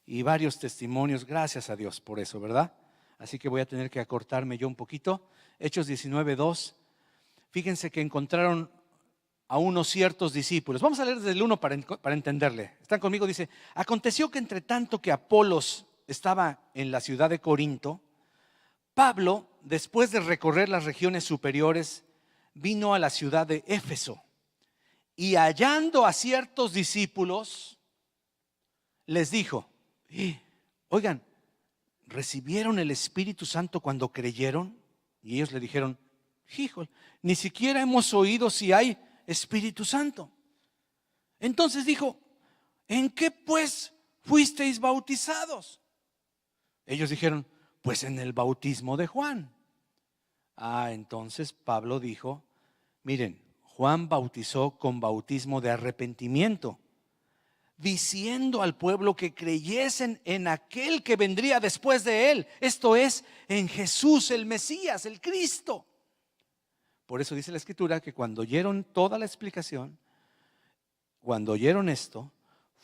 Y varios testimonios, gracias a Dios por eso, ¿verdad? Así que voy a tener que acortarme yo un poquito. Hechos 19, 2. Fíjense que encontraron a unos ciertos discípulos. Vamos a leer desde el 1 para entenderle. ¿Están conmigo? Dice, aconteció que entre tanto que Apolos estaba en la ciudad de Corinto, Pablo, después de recorrer las regiones superiores, vino a la ciudad de Éfeso y hallando a ciertos discípulos, les dijo: oigan, ¿recibieron el Espíritu Santo cuando creyeron? Y ellos le dijeron: híjole, ni siquiera hemos oído si hay Espíritu Santo. Entonces dijo: ¿en qué pues fuisteis bautizados? Ellos dijeron: pues en el bautismo de Juan. Entonces Pablo dijo: miren, Juan bautizó con bautismo de arrepentimiento, diciendo al pueblo que creyesen en aquel que vendría después de él, esto es, en Jesús el Mesías, el Cristo. Por eso dice la Escritura que cuando oyeron toda la explicación, cuando oyeron esto,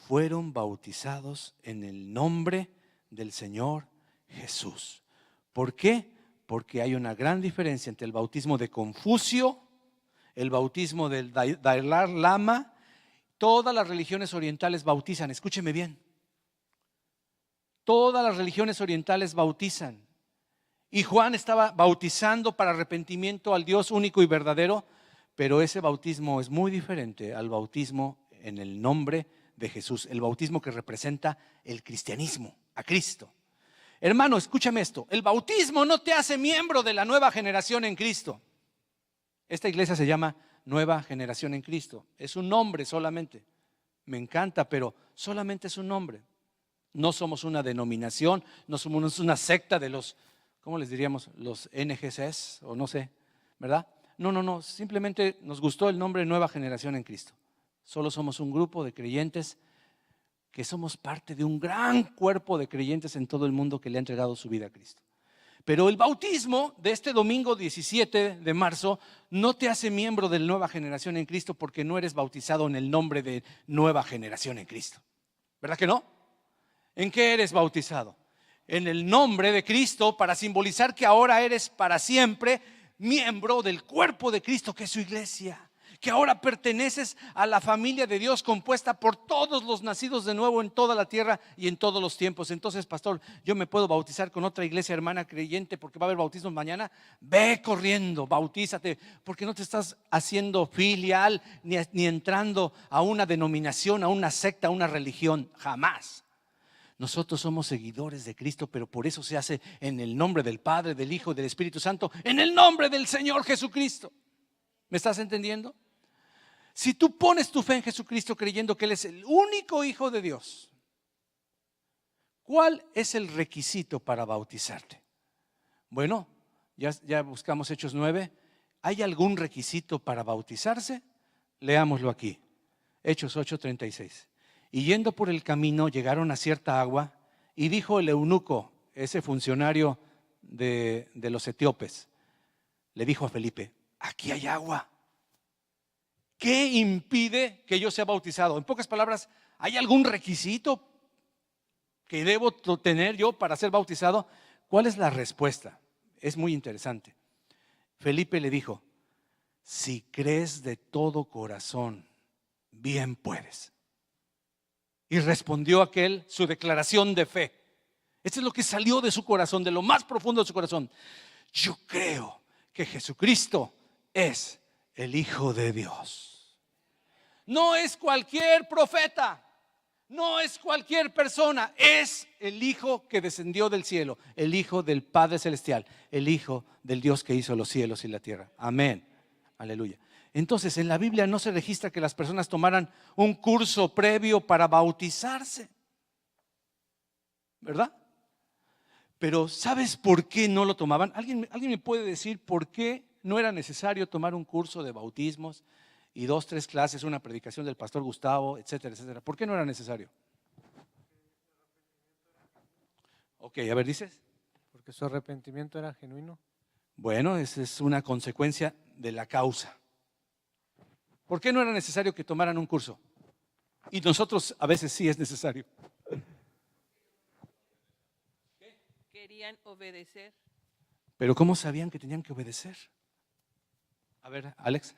fueron bautizados en el nombre del Señor Jesús. ¿Por qué? Porque hay una gran diferencia entre el bautismo de Confucio, el bautismo del Dalai Lama. Todas las religiones orientales bautizan, escúcheme bien. Todas las religiones orientales bautizan. Y Juan estaba bautizando para arrepentimiento al Dios único y verdadero, pero ese bautismo es muy diferente al bautismo en el nombre de Jesús, el bautismo que representa el cristianismo, a Cristo. Hermano, escúchame esto: el bautismo no te hace miembro de la nueva generación en Cristo. Esta iglesia se llama Nueva Generación en Cristo. Es un nombre solamente. Me encanta, pero solamente es un nombre. No somos una denominación, no somos una secta de los, ¿cómo les diríamos? Los NGCs o no sé, ¿verdad? No, simplemente nos gustó el nombre Nueva Generación en Cristo. Solo somos un grupo de creyentes que somos parte de un gran cuerpo de creyentes en todo el mundo que le ha entregado su vida a Cristo. Pero el bautismo de este domingo 17 de marzo no te hace miembro de la Nueva Generación en Cristo, porque no eres bautizado en el nombre de Nueva Generación en Cristo. ¿Verdad que no? ¿En qué eres bautizado? En el nombre de Cristo, para simbolizar que ahora eres para siempre miembro del cuerpo de Cristo, que es su iglesia. Que ahora perteneces a la familia de Dios, compuesta por todos los nacidos de nuevo en toda la tierra y en todos los tiempos. Entonces, pastor, yo me puedo bautizar con otra iglesia hermana creyente porque va a haber bautismos mañana. Ve corriendo, bautízate, porque no te estás haciendo filial ni entrando a una denominación, a una secta, a una religión, jamás. Nosotros somos seguidores de Cristo, pero por eso se hace en el nombre del Padre, del Hijo y del Espíritu Santo, en el nombre del Señor Jesucristo. ¿Me estás entendiendo? Si tú pones tu fe en Jesucristo creyendo que Él es el único Hijo de Dios, ¿cuál es el requisito para bautizarte? Bueno, ya buscamos Hechos 9. ¿Hay algún requisito para bautizarse? Leámoslo aquí. Hechos 8:36. Y yendo por el camino llegaron a cierta agua, y dijo el eunuco, ese funcionario de los etíopes, le dijo a Felipe: aquí hay agua. ¿Qué impide que yo sea bautizado? En pocas palabras, ¿hay algún requisito que debo tener yo para ser bautizado? ¿Cuál es la respuesta? Es muy interesante. Felipe le dijo: si crees de todo corazón, bien puedes. Y respondió aquel su declaración de fe. Esto es lo que salió de su corazón, de lo más profundo de su corazón: yo creo que Jesucristo es el Hijo de Dios. No es cualquier profeta, no es cualquier persona, es el Hijo que descendió del cielo, el Hijo del Padre Celestial, el Hijo del Dios que hizo los cielos y la tierra. Amén, aleluya. Entonces, en la Biblia no se registra que las personas tomaran un curso previo para bautizarse, ¿verdad? Pero ¿sabes por qué no lo tomaban? ¿Alguien me puede decir por qué no era necesario tomar un curso de bautismos y 2, 3 clases, una predicación del pastor Gustavo, etcétera, etcétera? ¿Por qué no era necesario? Ok, a ver, ¿dices? Porque su arrepentimiento era genuino. Bueno, esa es una consecuencia de la causa. ¿Por qué no era necesario que tomaran un curso? Y nosotros a veces sí es necesario. Querían obedecer. Pero ¿cómo sabían que tenían que obedecer? A ver, Alex.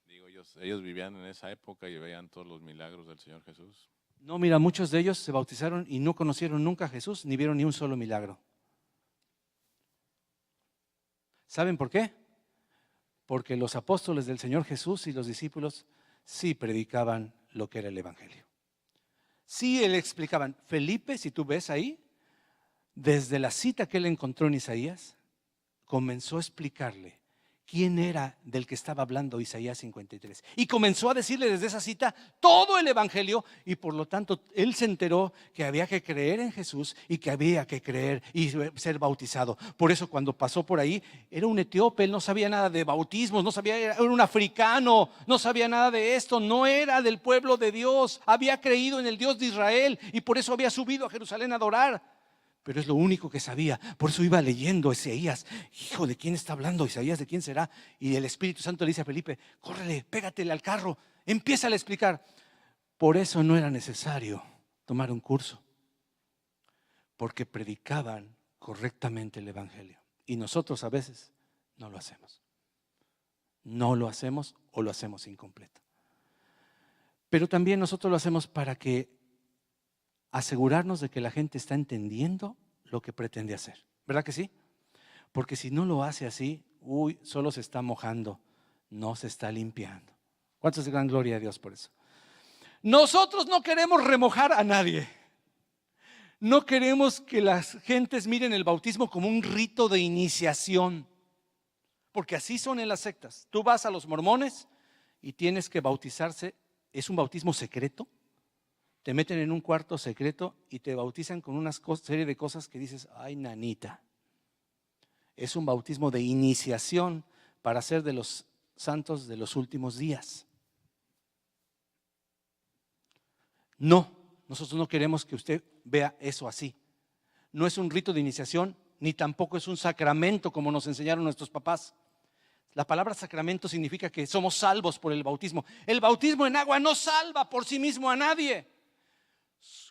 Digo, ellos vivían en esa época y veían todos los milagros del Señor Jesús. No, mira, muchos de ellos se bautizaron y no conocieron nunca a Jesús ni vieron ni un solo milagro. ¿Saben por qué? Porque los apóstoles del Señor Jesús y los discípulos sí predicaban lo que era el evangelio. Sí, le explicaban. Felipe, si tú ves ahí, desde la cita que él encontró en Isaías, comenzó a explicarle quién era del que estaba hablando Isaías 53. Y comenzó a decirle desde esa cita todo el evangelio, y por lo tanto él se enteró que había que creer en Jesús y que había que creer y ser bautizado. Por eso cuando pasó por ahí, era un etíope, él no sabía nada de bautismos, no sabía, era un africano, no sabía nada de esto, no era del pueblo de Dios, había creído en el Dios de Israel y por eso había subido a Jerusalén a adorar. Pero es lo único que sabía. Por eso iba leyendo Isaías. Hijo, ¿de quién está hablando Isaías? ¿De quién será? Y el Espíritu Santo le dice a Felipe: córrele, pégatele al carro, empieza a explicar. Por eso no era necesario tomar un curso, porque predicaban correctamente el evangelio. Y nosotros a veces no lo hacemos. No lo hacemos o lo hacemos incompleto. Pero también nosotros lo hacemos para que asegurarnos de que la gente está entendiendo lo que pretende hacer. ¿Verdad que sí? Porque si no lo hace así, solo se está mojando, no se está limpiando. ¿Cuántos dan gloria a Dios por eso? Nosotros no queremos remojar a nadie. No queremos que las gentes miren el bautismo como un rito de iniciación, porque así son en las sectas. Tú vas a los mormones y tienes que bautizarse. Es un bautismo secreto. Te meten en un cuarto secreto y te bautizan con una serie de cosas que dices: ay, nanita. Es un bautismo de iniciación para ser de los santos de los últimos días. No, nosotros no queremos que usted vea eso así. No es un rito de iniciación, ni tampoco es un sacramento como nos enseñaron nuestros papás. La palabra sacramento significa que somos salvos por el bautismo. El bautismo en agua no salva por sí mismo a nadie.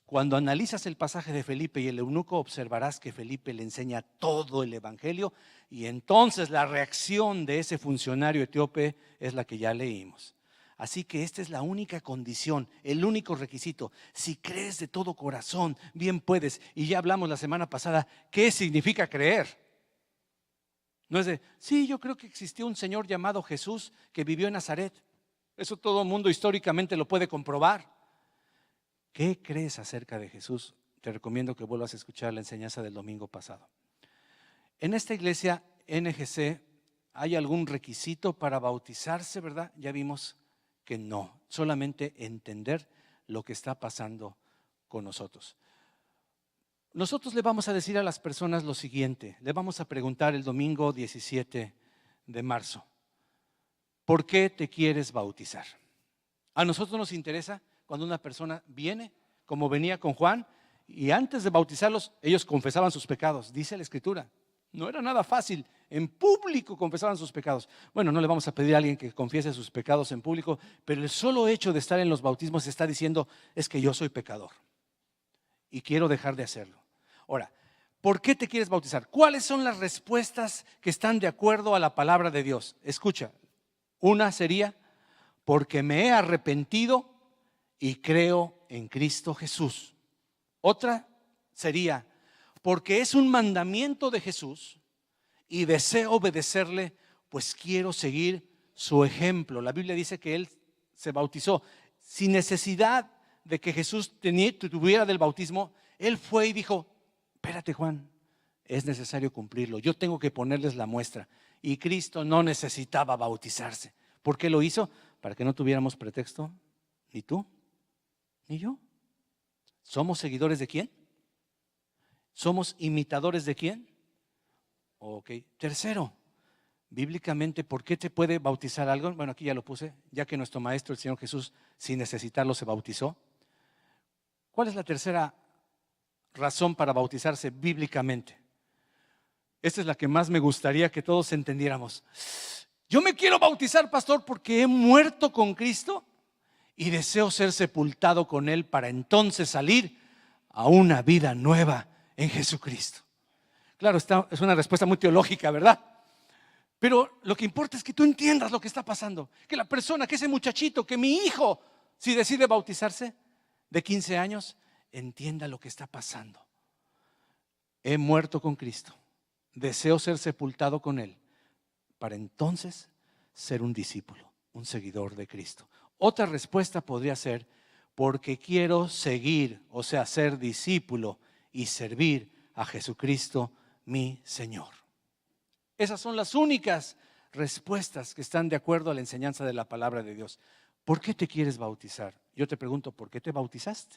Cuando analizas el pasaje de Felipe y el eunuco, observarás que Felipe le enseña todo el evangelio, y entonces la reacción de ese funcionario etíope es la que ya leímos. Así que esta es la única condición, el único requisito. Si crees de todo corazón, bien puedes. Y ya hablamos la semana pasada, ¿qué significa creer? No es de, sí, yo creo que existió un señor llamado Jesús que vivió en Nazaret. Eso todo el mundo históricamente lo puede comprobar. ¿Qué crees acerca de Jesús? Te recomiendo que vuelvas a escuchar la enseñanza del domingo pasado. En esta iglesia NGC, ¿hay algún requisito para bautizarse, verdad? Ya vimos que no, solamente entender lo que está pasando con nosotros. Nosotros le vamos a decir a las personas lo siguiente, le vamos a preguntar el domingo 17 de marzo, ¿por qué te quieres bautizar? A nosotros nos interesa cuando una persona viene, como venía con Juan, y antes de bautizarlos, ellos confesaban sus pecados. Dice la Escritura, no era nada fácil, en público confesaban sus pecados. Bueno, no le vamos a pedir a alguien que confiese sus pecados en público, pero el solo hecho de estar en los bautismos está diciendo, es que yo soy pecador y quiero dejar de hacerlo. Ahora, ¿por qué te quieres bautizar? ¿Cuáles son las respuestas que están de acuerdo a la palabra de Dios? Escucha, una sería, porque me he arrepentido y creo en Cristo Jesús. Otra sería, porque es un mandamiento de Jesús y deseo obedecerle, pues quiero seguir su ejemplo. La Biblia dice que él se bautizó sin necesidad de que Jesús tuviera del bautismo. Él fue y dijo, espérate, Juan, es necesario cumplirlo, yo tengo que ponerles la muestra. Y Cristo no necesitaba bautizarse. ¿Por qué lo hizo? Para que no tuviéramos pretexto, ni tú ni yo. ¿Somos seguidores de quién? ¿Somos imitadores de quién? Ok. Tercero, bíblicamente, ¿por qué te puede bautizar algo? Bueno, aquí ya lo puse, ya que nuestro Maestro, el Señor Jesús, sin necesitarlo se bautizó. ¿Cuál es la tercera razón para bautizarse bíblicamente? Esta es la que más me gustaría que todos entendiéramos. Yo me quiero bautizar, pastor, porque he muerto con Cristo y deseo ser sepultado con Él para entonces salir a una vida nueva en Jesucristo. Claro, esta es una respuesta muy teológica, ¿verdad? Pero lo que importa es que tú entiendas lo que está pasando. Que la persona, que ese muchachito, que mi hijo, si decide bautizarse, de 15 años, entienda lo que está pasando. He muerto con Cristo, deseo ser sepultado con Él, para entonces ser un discípulo, un seguidor de Cristo. Otra respuesta podría ser, porque quiero seguir, o sea, ser discípulo y servir a Jesucristo, mi Señor. Esas son las únicas respuestas que están de acuerdo a la enseñanza de la palabra de Dios. ¿Por qué te quieres bautizar? Yo te pregunto, ¿por qué te bautizaste?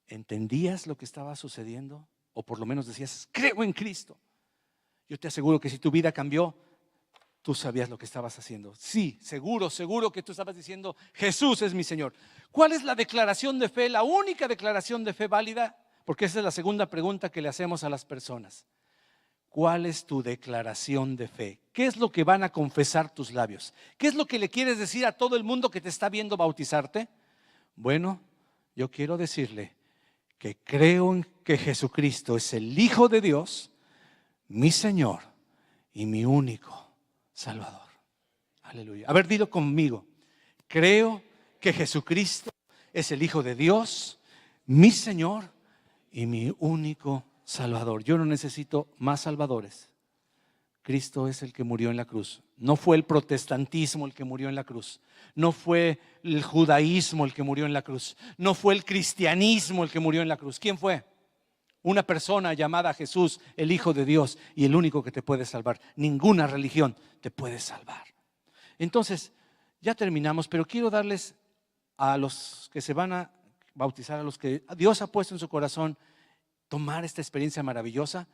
¿Entendías lo que estaba sucediendo? O por lo menos decías, creo en Cristo. Yo te aseguro que si tu vida cambió, tú sabías lo que estabas haciendo. Sí, seguro que tú estabas diciendo, Jesús es mi Señor. ¿Cuál es la declaración de fe? La única declaración de fe válida, porque esa es la segunda pregunta que le hacemos a las personas. ¿Cuál es tu declaración de fe? ¿Qué es lo que van a confesar tus labios? ¿Qué es lo que le quieres decir a todo el mundo que te está viendo bautizarte? Bueno, yo quiero decirle que creo en que Jesucristo es el Hijo de Dios, mi Señor y mi único Salvador. Aleluya. A ver, dilo conmigo. Creo que Jesucristo es el Hijo de Dios, mi Señor y mi único Salvador. Yo no necesito más salvadores. Cristo es el que murió en la cruz. No fue el protestantismo el que murió en la cruz. No fue el judaísmo el que murió en la cruz. No fue el cristianismo el que murió en la cruz. ¿Quién fue? Una persona llamada Jesús, el Hijo de Dios, y el único que te puede salvar. Ninguna religión te puede salvar. Entonces, ya terminamos, pero quiero darles a los que se van a bautizar, a los que Dios ha puesto en su corazón tomar esta experiencia maravillosa,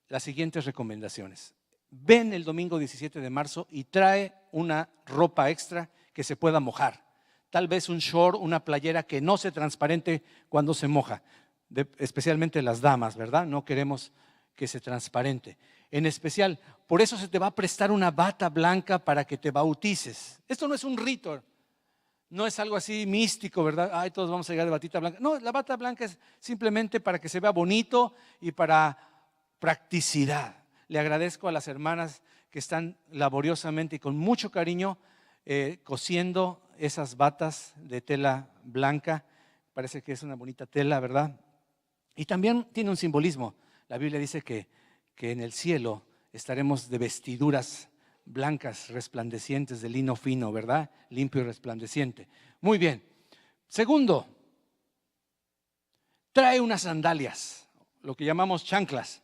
las siguientes recomendaciones. Ven el domingo 17 de marzo y trae una ropa extra que se pueda mojar. Tal vez un short, una playera que no se transparente cuando se moja. Especialmente las damas, ¿verdad? No queremos que se transparente. En especial, por eso se te va a prestar una bata blanca para que te bautices. Esto no es un rito, no es algo así místico, ¿verdad? Ay, todos vamos a llegar de batita blanca. No, la bata blanca es simplemente para que se vea bonito y para practicidad. Le agradezco a las hermanas que están laboriosamente y con mucho cariño cosiendo esas batas de tela blanca. Parece que es una bonita tela, ¿verdad? Y también tiene un simbolismo. La Biblia dice que en el cielo estaremos de vestiduras blancas, resplandecientes, de lino fino, ¿verdad? Limpio y resplandeciente. Muy bien. Segundo, trae unas sandalias, lo que llamamos chanclas,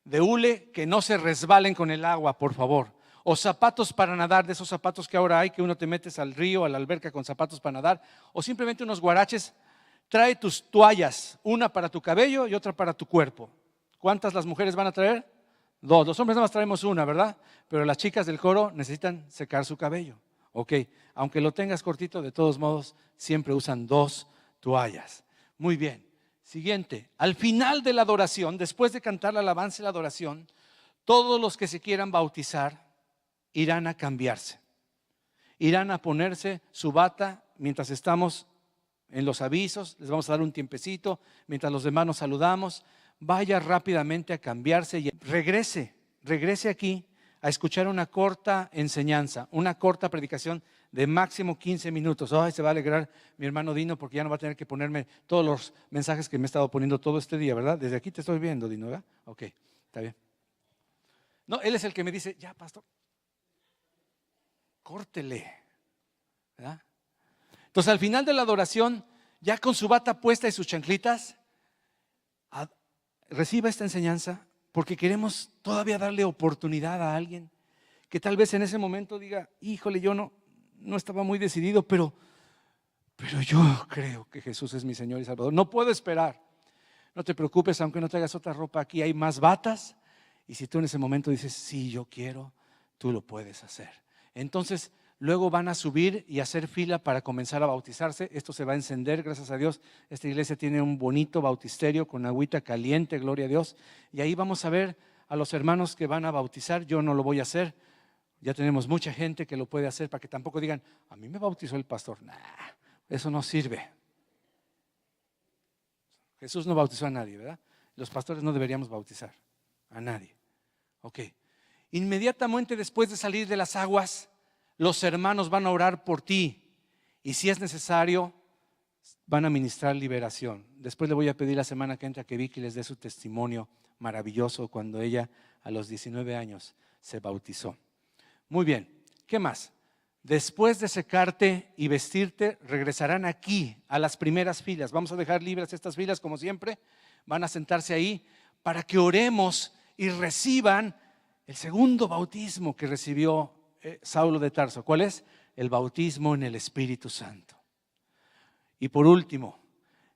de hule que no se resbalen con el agua, por favor. O zapatos para nadar, de esos zapatos que ahora hay, que uno te metes al río, a la alberca con zapatos para nadar. O simplemente unos guaraches. Trae tus toallas, una para tu cabello y otra para tu cuerpo. ¿Cuántas las mujeres van a traer? 2. Los hombres nada más traemos una, ¿verdad? Pero las chicas del coro necesitan secar su cabello. Ok, aunque lo tengas cortito, de todos modos, siempre usan 2 toallas. Muy bien. Siguiente, al final de la adoración, después de cantar la alabanza y la adoración, todos los que se quieran bautizar irán a cambiarse. Irán a ponerse su bata mientras estamos en los avisos, les vamos a dar un tiempecito, mientras los demás nos saludamos, vaya rápidamente a cambiarse y regrese aquí a escuchar una corta enseñanza, una corta predicación de máximo 15 minutos. Ay, se va a alegrar mi hermano Dino porque ya no va a tener que ponerme todos los mensajes que me he estado poniendo todo este día, ¿verdad? Desde aquí te estoy viendo, Dino, ¿verdad? Ok, está bien. No, él es el que me dice, ya, pastor, córtele, ¿verdad? Entonces al final de la adoración, ya con su bata puesta y sus chanclitas, reciba esta enseñanza porque queremos todavía darle oportunidad a alguien que tal vez en ese momento diga, híjole, yo no estaba muy decidido, pero yo creo que Jesús es mi Señor y Salvador. No puedo esperar. No te preocupes, aunque no traigas otra ropa, aquí hay más batas. Y si tú en ese momento dices, sí, yo quiero, tú lo puedes hacer. Entonces, luego van a subir y hacer fila para comenzar a bautizarse. Esto se va a encender, gracias a Dios. Esta iglesia tiene un bonito bautisterio con agüita caliente, gloria a Dios. Y ahí vamos a ver a los hermanos que van a bautizar. Yo no lo voy a hacer. Ya tenemos mucha gente que lo puede hacer para que tampoco digan, a mí me bautizó el pastor. Nah, eso no sirve. Jesús no bautizó a nadie, ¿verdad? Los pastores no deberíamos bautizar a nadie. Ok. Inmediatamente después de salir de las aguas, los hermanos van a orar por ti. Y si es necesario, van a ministrar liberación. Después le voy a pedir la semana que entra que Vicky les dé su testimonio maravilloso cuando ella a los 19 años se bautizó. Muy bien, ¿qué más? Después de secarte y vestirte, regresarán aquí a las primeras filas. Vamos a dejar libres estas filas como siempre. Van a sentarse ahí para que oremos y reciban el segundo bautismo que recibió Saulo de Tarso. ¿Cuál es? El bautismo en el Espíritu Santo. Y por último,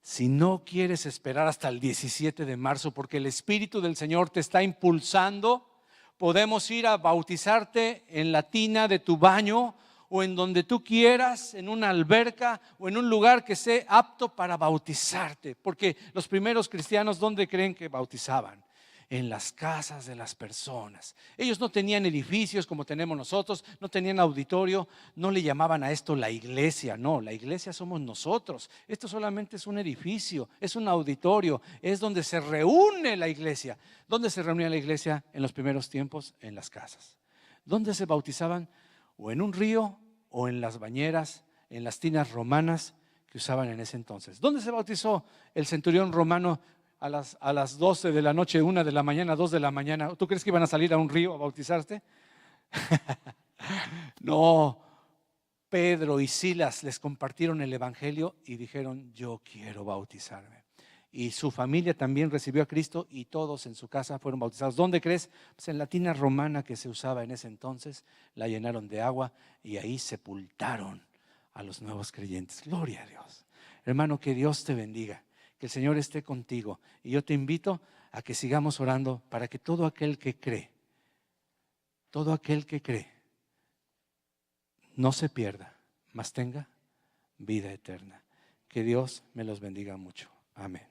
si no quieres esperar hasta el 17 de marzo porque el Espíritu del Señor te está impulsando, podemos ir a bautizarte en la tina de tu baño o en donde tú quieras, en una alberca o en un lugar que sea apto para bautizarte. Porque los primeros cristianos, ¿dónde creen que bautizaban? En las casas de las personas. Ellos no tenían edificios como tenemos nosotros, no tenían auditorio, no le llamaban a esto la iglesia. No, la iglesia somos nosotros. Esto solamente es un edificio, es un auditorio, es donde se reúne la iglesia. ¿Dónde se reunía la iglesia en los primeros tiempos? En las casas. ¿Dónde se bautizaban? O en un río o en las bañeras, en las tinas romanas que usaban en ese entonces. ¿Dónde se bautizó el centurión romano a las 12 de la noche, 1 de la mañana, 2 de la mañana? ¿Tú crees que iban a salir a un río a bautizarse? No, Pedro y Silas les compartieron el evangelio y dijeron: yo quiero bautizarme. Y su familia también recibió a Cristo y todos en su casa fueron bautizados. ¿Dónde crees? Pues en la tina romana que se usaba en ese entonces. La llenaron de agua y ahí sepultaron a los nuevos creyentes. Gloria a Dios. Hermano, que Dios te bendiga, que el Señor esté contigo. Y yo te invito a que sigamos orando para que todo aquel que cree no se pierda, mas tenga vida eterna. Que Dios me los bendiga mucho. Amén.